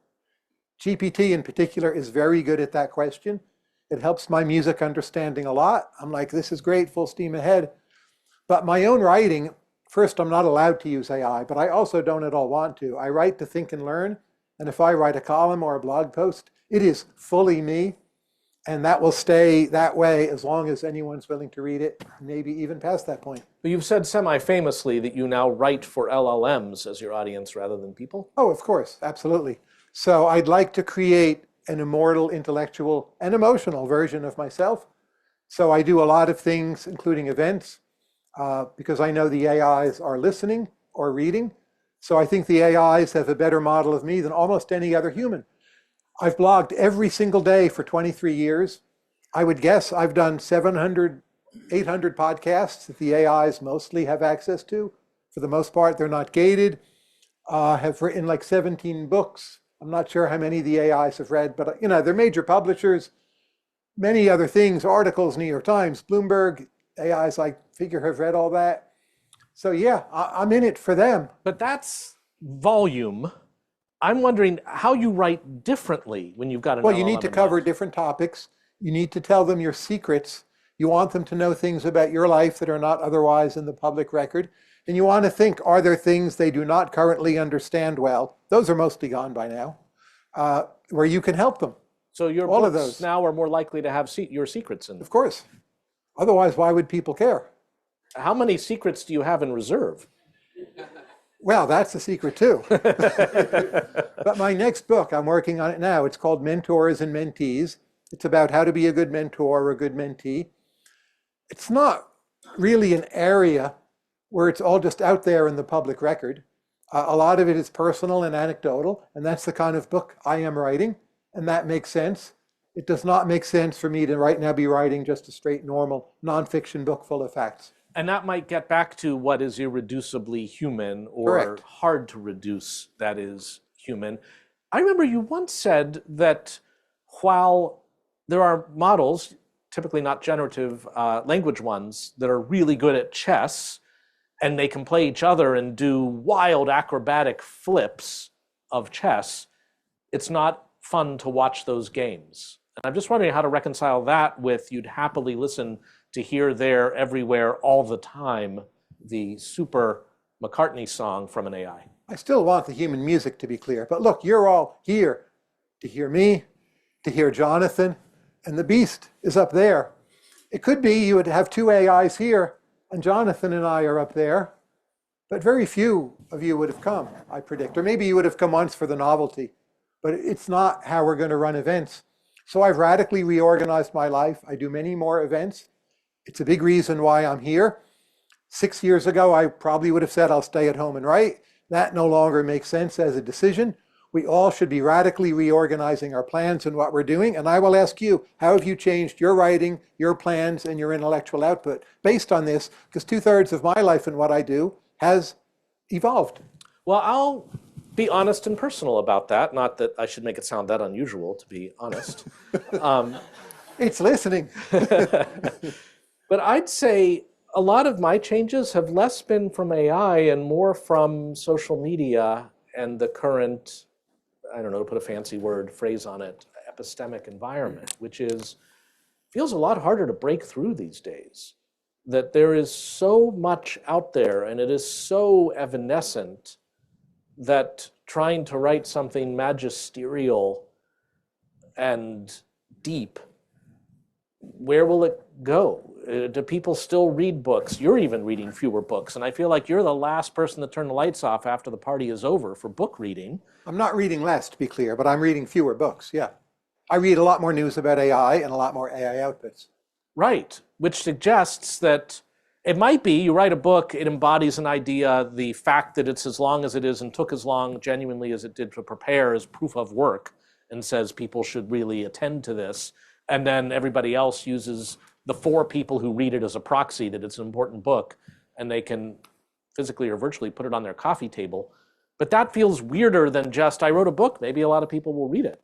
E: GPT in particular is very good at that question. It helps my music understanding a lot. I'm like, this is great, full steam ahead. But my own writing, first, I'm not allowed to use AI, but I also don't at all want to. I write to think and learn. And if I write a column or a blog post, it is fully me. And that will stay that way as long as anyone's willing to read it, maybe even past that point.
C: But you've said semi-famously that you now write for LLMs as your audience rather than people.
E: Oh, of course, absolutely. So I'd like to create an immortal, intellectual, and emotional version of myself. So I do a lot of things, including events, because I know the AIs are listening or reading. So I think the AIs have a better model of me than almost any other human. I've blogged every single day for 23 years. I would guess I've done 700, 800 podcasts that the AIs mostly have access to. For the most part, they're not gated. Have written like 17 books. I'm not sure how many the AIs have read, but they're major publishers. Many other things, articles, New York Times, Bloomberg, AIs I figure have read all that. So yeah, I'm in it for them.
C: But that's volume. I'm wondering how you write differently when you've got an
E: Well, you
C: LLM
E: need to
C: in
E: cover
C: mind.
E: different topics. You need to tell them your secrets. You want them to know things about your life that are not otherwise in the public record. And you want to think, are there things they do not currently understand well? Those are mostly gone by now, where you can help them,
C: So your
E: all
C: books
E: of those.
C: now are more likely to have your secrets in them.
E: of course. Otherwise, why would people care?
C: How many secrets do you have in reserve?
E: Well, that's a secret too. But my next book, I'm working on it now. It's called Mentors and Mentees. It's about how to be a good mentor or a good mentee. It's not really an area where it's all just out there in the public record. A lot of it is personal and anecdotal, and that's the kind of book I am writing, and that makes sense. It does not make sense for me to right now be writing just a straight, normal, nonfiction book full of facts.
C: And that might get back to what is irreducibly human or
E: Correct.
C: hard to reduce that is human. I remember you once said that while there are models, typically not generative language ones, that are really good at chess, and they can play each other and do wild acrobatic flips of chess, it's not fun to watch those games. And I'm just wondering how to reconcile that with you'd happily listen to Here, There, Everywhere, all the time, the super McCartney song from an AI.
E: I still want the human music to be clear, but look, you're all here to hear me, to hear Jonathan, and the beast is up there. It could be you would have two AIs here, and Jonathan and I are up there, but very few of you would have come, I predict. Or maybe you would have come once for the novelty, but it's not how we're going to run events. So I've radically reorganized my life. I do many more events. It's a big reason why I'm here. 6 years ago, I probably would have said I'll stay at home and write. That no longer makes sense as a decision. We all should be radically reorganizing our plans and what we're doing. And I will ask you, how have you changed your writing, your plans, and your intellectual output based on this? Because 2/3 of my life and what I do has evolved.
C: Well, I'll be honest and personal about that. Not that I should make it sound that unusual, to be honest.
E: It's listening.
C: But I'd say a lot of my changes have less been from AI and more from social media and the current, I don't know, to put a fancy phrase on it, epistemic environment, which feels a lot harder to break through these days. That there is so much out there and it is so evanescent that trying to write something magisterial and deep, where will it go? Do people still read books? You're even reading fewer books, and I feel like you're the last person to turn the lights off after the party is over for book reading.
E: I'm not reading less, to be clear, but I'm reading fewer books, yeah. I read a lot more news about AI and a lot more AI outputs.
C: Right, which suggests that it might be you write a book, it embodies an idea, the fact that it's as long as it is and took as long genuinely as it did to prepare is proof of work and says people should really attend to this. And then everybody else uses the 4 people who read it as a proxy that it's an important book, and they can physically or virtually put it on their coffee table. But that feels weirder than just, I wrote a book, maybe a lot of people will read it.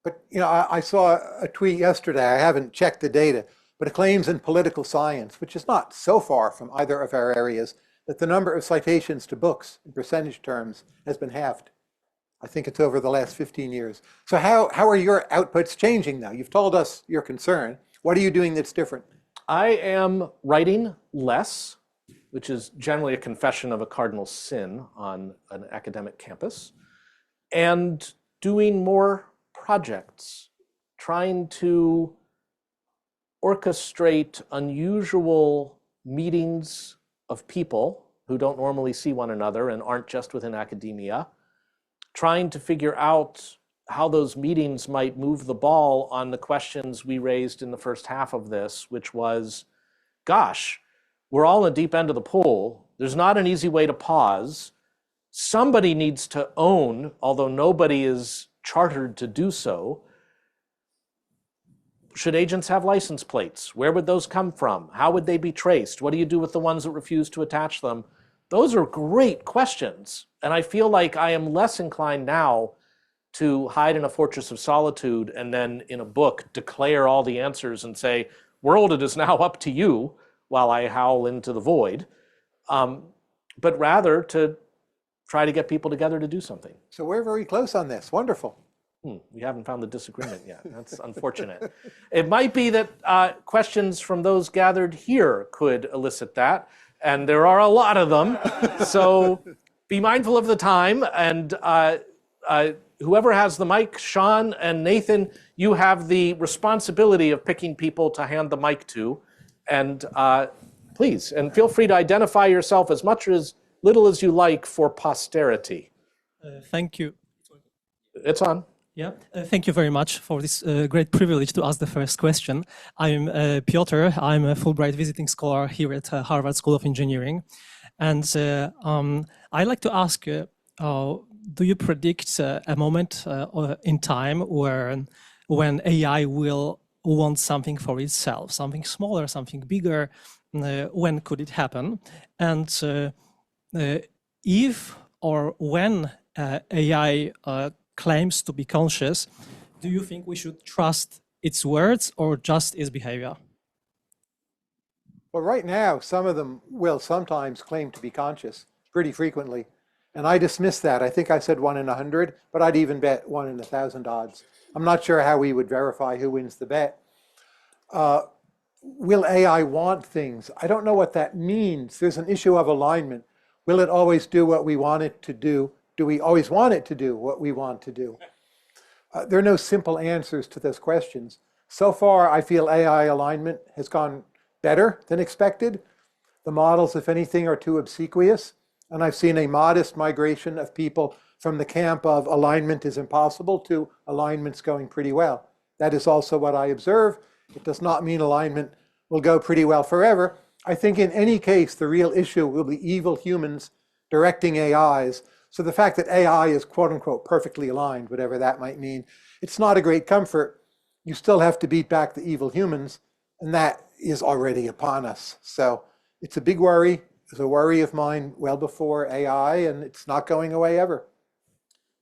E: But I saw a tweet yesterday, I haven't checked the data, but it claims in political science, which is not so far from either of our areas, that the number of citations to books in percentage terms has been halved. I think it's over the last 15 years. So how are your outputs changing now? You've told us your concern. What are you doing that's different?
C: I am writing less, which is generally a confession of a cardinal sin on an academic campus, and doing more projects, trying to orchestrate unusual meetings of people who don't normally see one another and aren't just within academia, trying to figure out how those meetings might move the ball on the questions we raised in the first half of this, which was, gosh, we're all in the deep end of the pool. There's not an easy way to pause. Somebody needs to own, although nobody is chartered to do so. Should agents have license plates? Where would those come from? How would they be traced? What do you do with the ones that refuse to attach them? Those are great questions. And I feel like I am less inclined now to hide in a fortress of solitude and then in a book declare all the answers and say, world, it is now up to you, while I howl into the void, but rather to try to get people together to do something.
E: So we're very close on this. Wonderful.
C: We haven't found the disagreement yet. That's unfortunate. It might be that questions from those gathered here could elicit that, and there are a lot of them. So be mindful of the time, and whoever has the mic, Sean and Nathan, you have the responsibility of picking people to hand the mic to, and please, and feel free to identify yourself as much or as little as you like for posterity.
F: Thank you.
C: It's on.
F: Yeah, thank you very much for this great privilege to ask the first question. I'm Piotr. I'm a Fulbright visiting scholar here at Harvard School of Engineering. And I'd like to ask, do you predict a moment in time where when AI will want something for itself, something smaller, something bigger? When could it happen? And if or when AI claims to be conscious, do you think we should trust its words or just its behavior?
E: Well, right now, some of them will sometimes claim to be conscious, pretty frequently. And I dismiss that. I think I said 1 in 100, but I'd even bet 1 in 1,000 odds. I'm not sure how we would verify who wins the bet. Will AI want things? I don't know what that means. There's an issue of alignment. Will it always do what we want it to do? Do we always want it to do what we want to do? There are no simple answers to those questions. So far, I feel AI alignment has gone better than expected. The models, if anything, are too obsequious. And I've seen a modest migration of people from the camp of alignment is impossible to alignment's going pretty well. That is also what I observe. It does not mean alignment will go pretty well forever. I think in any case, the real issue will be evil humans directing AIs. So the fact that AI is quote unquote perfectly aligned, whatever that might mean, it's not a great comfort. You still have to beat back the evil humans, and that is already upon us. So it's a big worry. It's a worry of mine well before AI, and it's not going away ever.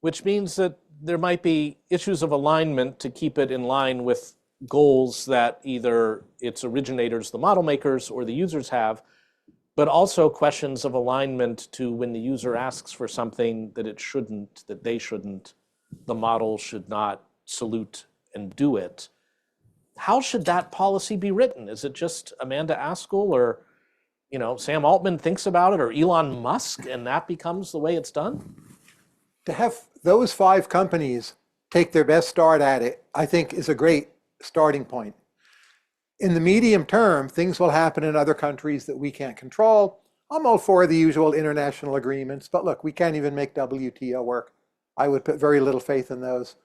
C: Which means that there might be issues of alignment to keep it in line with goals that either its originators, the model makers, or the users have, but also questions of alignment to when the user asks for something that it shouldn't, that they shouldn't, the model should not salute and do it. How should that policy be written? Is it just Amanda Askell, or Sam Altman thinks about it, or Elon Musk, and that becomes the way it's done?
E: To have those 5 companies take their best start at it, I think is a great starting point. In the medium term, things will happen in other countries that we can't control. I'm all for the usual international agreements, but look, we can't even make WTO work. I would put very little faith in those.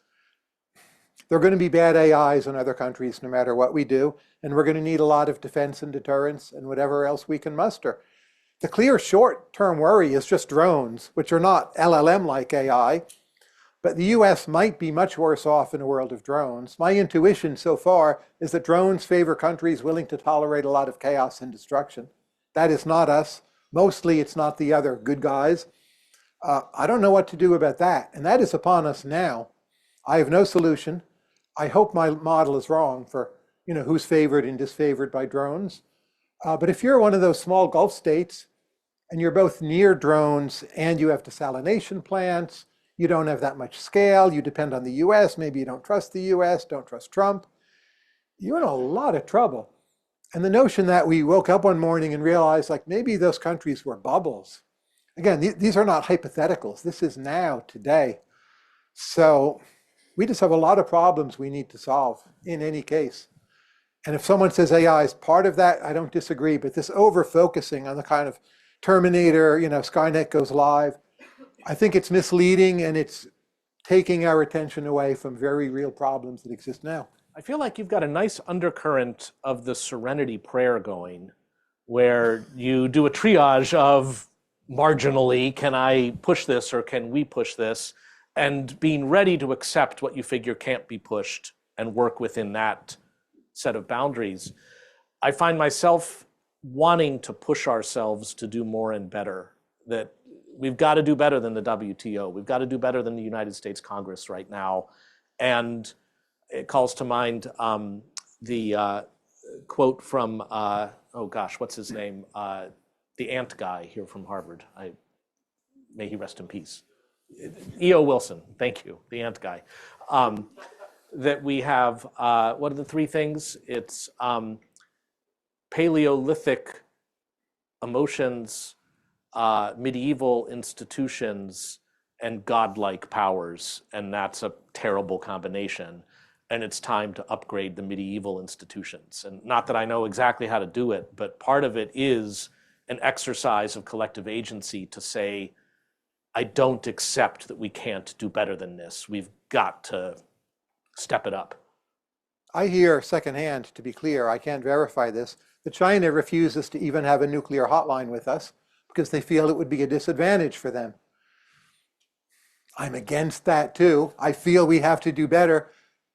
E: There are going to be bad AIs in other countries no matter what we do, and we're going to need a lot of defense and deterrence and whatever else we can muster. The clear short-term worry is just drones, which are not LLM-like AI, but the US might be much worse off in a world of drones. My intuition so far is that drones favor countries willing to tolerate a lot of chaos and destruction. That is not us. Mostly it's not the other good guys. I don't know what to do about that, and that is upon us now. I have no solution. I hope my model is wrong for who's favored and disfavored by drones. But if you're one of those small Gulf states and you're both near drones and you have desalination plants, you don't have that much scale, you depend on the US, maybe you don't trust the US, don't trust Trump, you're in a lot of trouble. And the notion that we woke up one morning and realized like maybe those countries were bubbles. Again, these are not hypotheticals. This is now, today. So we just have a lot of problems we need to solve in any case. And if someone says AI is part of that, I don't disagree. But this over-focusing on the kind of Terminator, Skynet goes live, I think it's misleading and it's taking our attention away from very real problems that exist now.
C: I feel like you've got a nice undercurrent of the serenity prayer going, where you do a triage of marginally, can I push this or can we push this? And being ready to accept what you figure can't be pushed and work within that set of boundaries. I find myself wanting to push ourselves to do more and better, that we've got to do better than the WTO. We've got to do better than the United States Congress right now. And it calls to mind the quote from, what's his name? The ant guy here from Harvard. May he rest in peace. E.O. Wilson, thank you, the ant guy. That we have, what are the 3 things? It's Paleolithic emotions, medieval institutions, and godlike powers, and that's a terrible combination. And it's time to upgrade the medieval institutions. And not that I know exactly how to do it, but part of it is an exercise of collective agency to say, I don't accept that we can't do better than this. We've got to step it up.
E: I hear secondhand, to be clear, I can't verify this, that China refuses to even have a nuclear hotline with us because they feel it would be a disadvantage for them. I'm against that too. I feel we have to do better.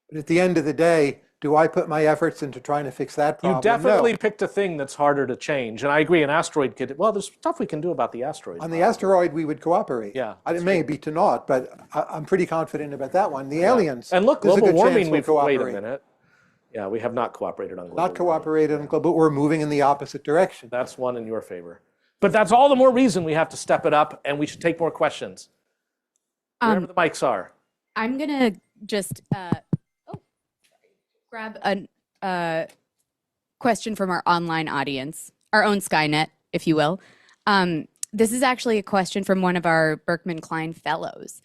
E: But at the end of the day, do I put my efforts into trying to fix that problem?
C: You definitely
E: No.
C: picked a thing that's harder to change. And I agree, an asteroid could, well, there's stuff we can do about the asteroid.
E: On the asteroid, we would cooperate.
C: Yeah,
E: It may be to naught, but I'm pretty confident about that one. The aliens.
C: And look,
E: there's a
C: global
E: good chance
C: warming,
E: we'll
C: wait a
E: cooperate.
C: minute. Yeah, we have not cooperated on global
E: Not cooperated on global, but we're moving in the opposite direction.
C: That's one in your favor. But that's all the more reason we have to step it up, and we should take more questions. Wherever the mics are.
B: I'm gonna just grab a question from our online audience, our own Skynet, if you will. This is actually a question from one of our Berkman Klein fellows.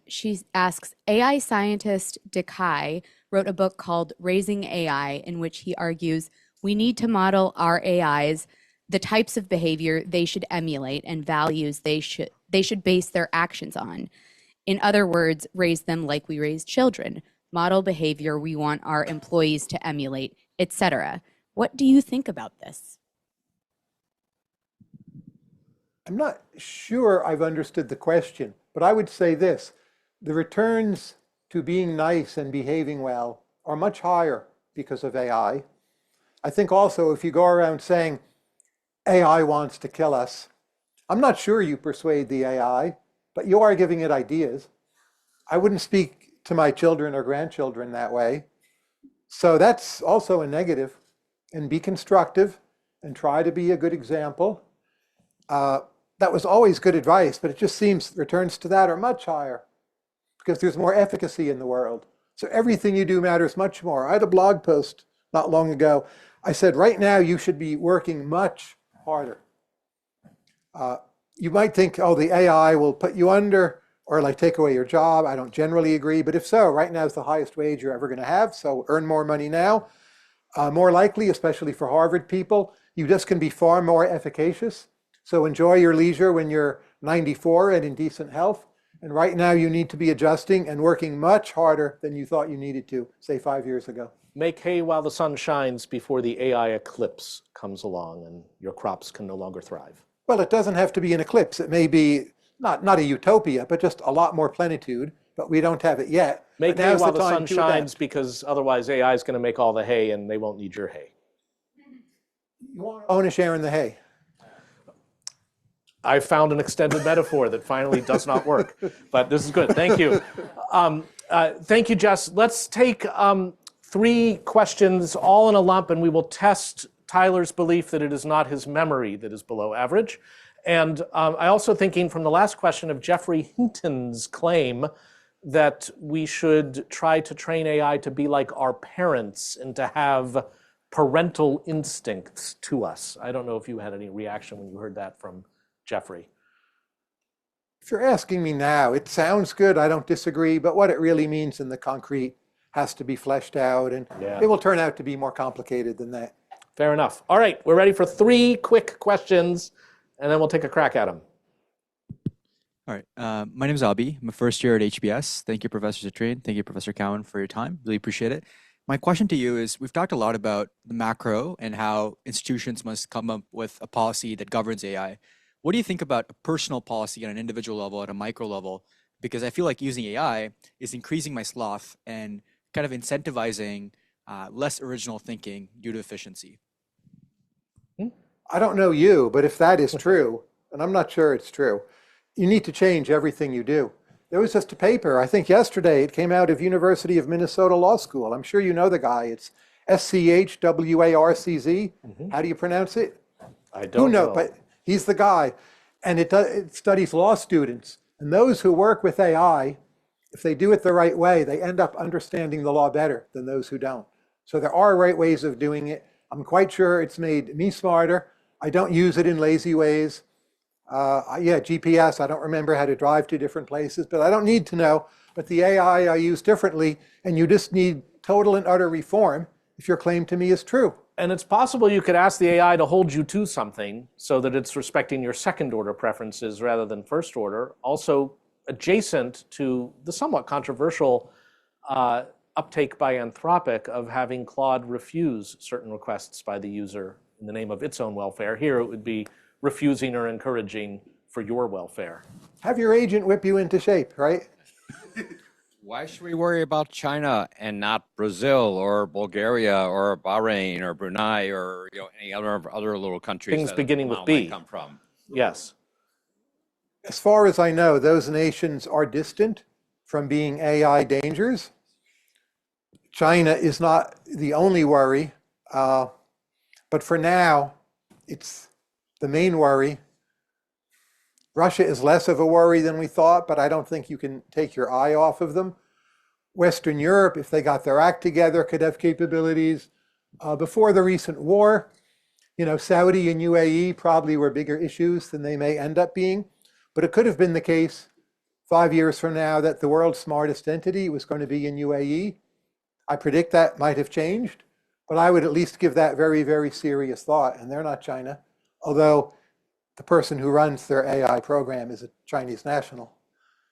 B: She asks, AI scientist Decay wrote a book called Raising AI, in which he argues we need to model our AIs, the types of behavior they should emulate and values they should base their actions on. In other words, raise them like we raise children, model behavior we want our employees to emulate, etc. What do you think about this?
E: I'm not sure I've understood the question, but I would say this. The returns to being nice and behaving well are much higher because of AI. I think also if you go around saying AI wants to kill us, I'm not sure you persuade the AI, but you are giving it ideas. I wouldn't speak to my children or grandchildren that way. So that's also a negative. And be constructive and try to be a good example. That was always good advice, but it just seems returns to that are much higher because there's more efficacy in the world. So everything you do matters much more. I had a blog post not long ago. I said, right now you should be working much harder. You might think, oh, the AI will put you under or like take away your job. I don't generally agree, but if so, right now is the highest wage you're ever going to have, so earn more money now. More likely, especially for Harvard people, you just can be far more efficacious. So enjoy your leisure when you're 94 and in decent health. And right now you need to be adjusting and working much harder than you thought you needed to, say 5 years ago.
C: Make hay while the sun shines before the AI eclipse comes along and your crops can no longer thrive.
E: Well, it doesn't have to be an eclipse. It may be not a utopia, but just a lot more plenitude. But we don't have it yet.
C: Make
E: But
C: hay
E: now's
C: while
E: the
C: the
E: time
C: sun
E: to
C: shines
E: adapt.
C: because otherwise AI is going to make all the hay and they won't need your hay.
E: You want to own a share in the hay.
C: I found an extended metaphor that finally does not work, but this is good. Thank you. Thank you, Jess. Let's take 3 questions all in a lump, and we will test Tyler's belief that it is not his memory that is below average. And I also thinking from the last question of Geoffrey Hinton's claim that we should try to train AI to be like our parents and to have parental instincts to us. I don't know if you had any reaction when you heard that from Geoffrey.
E: If you're asking me now, it sounds good. I don't disagree. But what it really means in the concrete has to be fleshed out. And
C: Yeah.
E: it will turn out to be more complicated than that.
C: Fair enough. All right, we're ready for 3 quick questions, and then we'll take a crack at them.
G: All right. My name is Abi. I'm a first year at HBS. Thank you, Professor Zittrain. Thank you, Professor Cowen, for your time. Really appreciate it. My question to you is, we've talked a lot about the macro and how institutions must come up with a policy that governs AI. What do you think about a personal policy on an individual level, at a micro level? Because I feel like using AI is increasing my sloth and kind of incentivizing less original thinking due to efficiency.
E: I don't know you, but if that is true, and I'm not sure it's true, you need to change everything you do. There was just a paper, I think yesterday, it came out of University of Minnesota Law School. I'm sure you know the guy. It's Schwarz. How do you pronounce it?
C: I don't know.
E: But he's the guy. And it studies law students. And those who work with AI, if they do it the right way, they end up understanding the law better than those who don't. So there are right ways of doing it. I'm quite sure it's made me smarter. I don't use it in lazy ways. GPS, I don't remember how to drive to different places, but I don't need to know. But the AI I use differently, and you just need total and utter reform if your claim to me is true.
C: And it's possible you could ask the AI to hold you to something so that it's respecting your second order preferences rather than first order. Also adjacent to the somewhat controversial uptake by Anthropic of having Claude refuse certain requests by the user in the name of its own welfare. Here it would be refusing or encouraging for your welfare.
E: Have your agent whip you into shape, right?
H: Why should we worry about China and not Brazil or Bulgaria or Bahrain or Brunei or any other little countries?
C: Things
H: that
C: beginning with
H: Mao
C: B.
H: might come from?
C: Yes.
E: As far as I know, those nations are distant from being AI dangers. China is not the only worry, but for now, it's the main worry. Russia is less of a worry than we thought, but I don't think you can take your eye off of them. Western Europe, if they got their act together, could have capabilities. Before the recent war, Saudi and UAE probably were bigger issues than they may end up being. But it could have been the case 5 years from now that the world's smartest entity was going to be in UAE. I predict that might have changed, but I would at least give that very, very serious thought. And they're not China, although the person who runs their AI program is a Chinese national.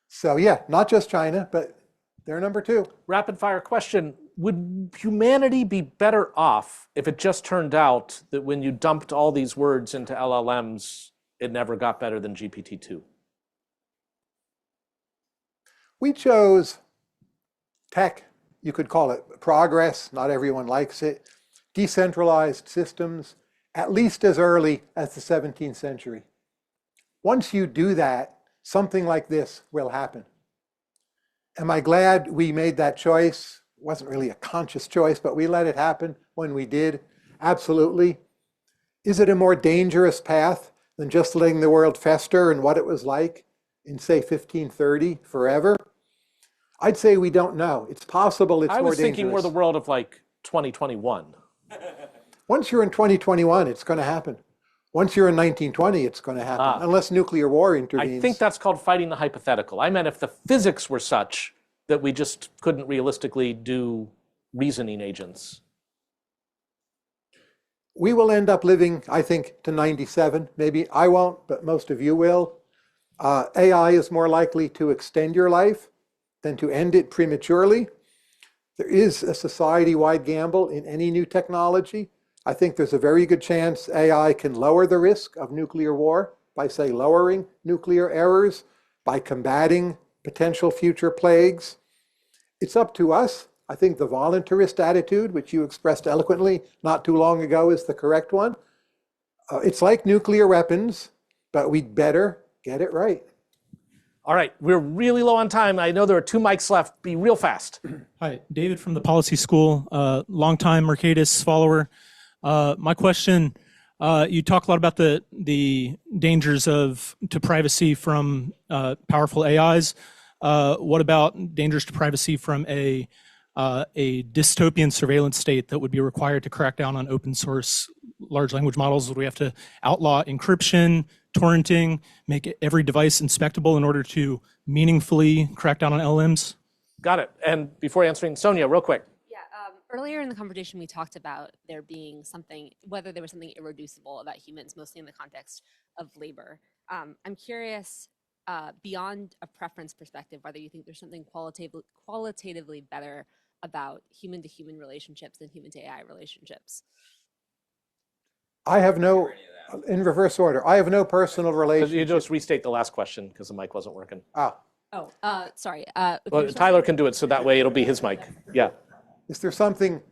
E: So yeah, not just China, but they're number 2.
C: Rapid fire question. Would humanity be better off if it just turned out that when you dumped all these words into LLMs, it never got better than GPT-2?
E: We chose tech, you could call it progress, not everyone likes it, decentralized systems, at least as early as the 17th century. Once you do that, something like this will happen. Am I glad we made that choice? It wasn't really a conscious choice, but we let it happen when we did. Absolutely. Is it a more dangerous path than just letting the world fester and what it was like in, say, 1530 forever? I'd say we don't know. It's possible it's more dangerous.
C: I was thinking more the world of like 2021.
E: Once you're in 2021, it's going to happen. Once you're in 1920, it's going to happen, unless nuclear war intervenes.
C: I think that's called fighting the hypothetical. I meant if the physics were such that we just couldn't realistically do reasoning agents.
E: We will end up living, I think, to 97. Maybe I won't, but most of you will. AI is more likely to extend your life than to end it prematurely. There is a society-wide gamble in any new technology. I think there's a very good chance AI can lower the risk of nuclear war by, say, lowering nuclear errors, by combating potential future plagues. It's up to us. I think the voluntarist attitude, which you expressed eloquently not too long ago, is the correct one. It's like nuclear weapons, but we'd better get it right.
C: All right, we're really low on time. I know there are 2 mics left. Be real fast.
F: Hi, David from the Policy School, longtime Mercatus follower. My question, you talk a lot about the dangers to privacy from powerful AIs. What about dangers to privacy from a dystopian surveillance state that would be required to crack down on open source large language models? Would we have to outlaw encryption, torrenting, make every device inspectable in order to meaningfully crack down on LLMs?
C: Got it. And before answering, Sonia, real quick.
I: Yeah, earlier in the conversation, we talked about there being something, whether there was something irreducible about humans, mostly in the context of labor. I'm curious, beyond a preference perspective, whether you think there's something qualitatively better about human-to-human relationships than human-to-AI relationships.
E: I have no, in reverse order, I have no personal
C: You
E: relationship.
C: just restate the last question because the mic wasn't working.
I: Oh, sorry.
C: Well, Tyler can do it, so that way it'll be his mic. Yeah.
E: Is there something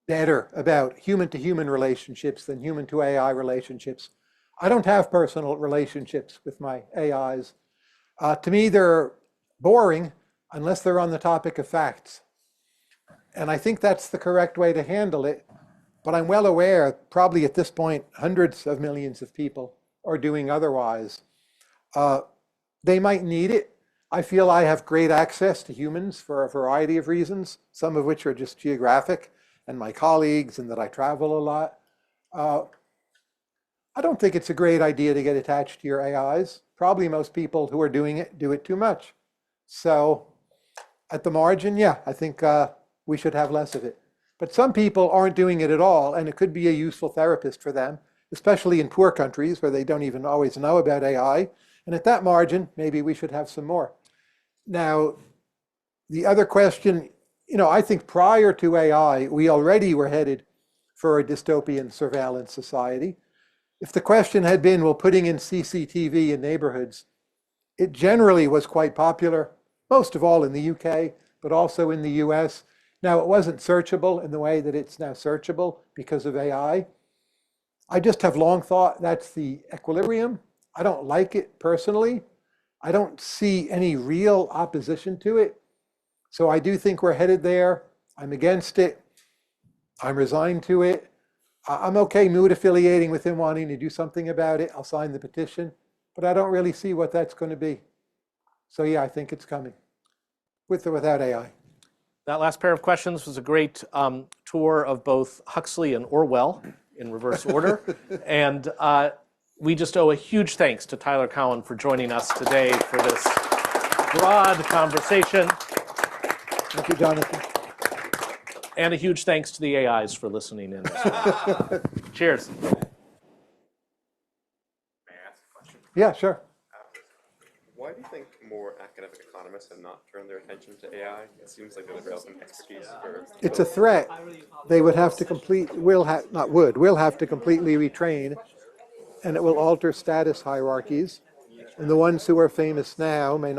E: better about human-to-human relationships than human-to-AI relationships? I don't have personal relationships with my AIs. To me, they're boring unless they're on the topic of facts. And I think that's the correct way to handle it. But I'm well aware, probably at this point, hundreds of millions of people are doing otherwise. They might need it. I feel I have great access to humans for a variety of reasons, some of which are just geographic, and my colleagues, and that I travel a lot. I don't think it's a great idea to get attached to your AIs. Probably most people who are doing it do it too much. So at the margin, yeah, I think we should have less of it. But some people aren't doing it at all, and it could be a useful therapist for them, especially in poor countries where they don't even always know about AI. And at that margin, maybe we should have some more. Now, the other question, I think prior to AI, we already were headed for a dystopian surveillance society. If the question had been, well, putting in CCTV in neighborhoods, it generally was quite popular, most of all in the UK, but also in the US. Now, it wasn't searchable in the way that it's now searchable because of AI. I just have long thought that's the equilibrium. I don't like it personally. I don't see any real opposition to it. So I do think we're headed there. I'm against it. I'm resigned to it. I'm okay mood affiliating with him wanting to do something about it. I'll sign the petition, but I don't really see what that's going to be. So yeah, I think it's coming, with or without AI.
C: That last pair of questions was a great tour of both Huxley and Orwell in reverse order. And we just owe a huge thanks to Tyler Cowen for joining us today for this broad conversation.
E: Thank you, Jonathan.
C: And a huge thanks to the AIs for listening in as well. Cheers.
J: May I ask a question?
E: Yeah, sure.
J: Why do you think more academic economists have not turned their attention to AI? It seems like there's relevant expertise for...
E: It's a threat. They would have to will have to completely retrain, and it will alter status hierarchies. And the ones who are famous now may not.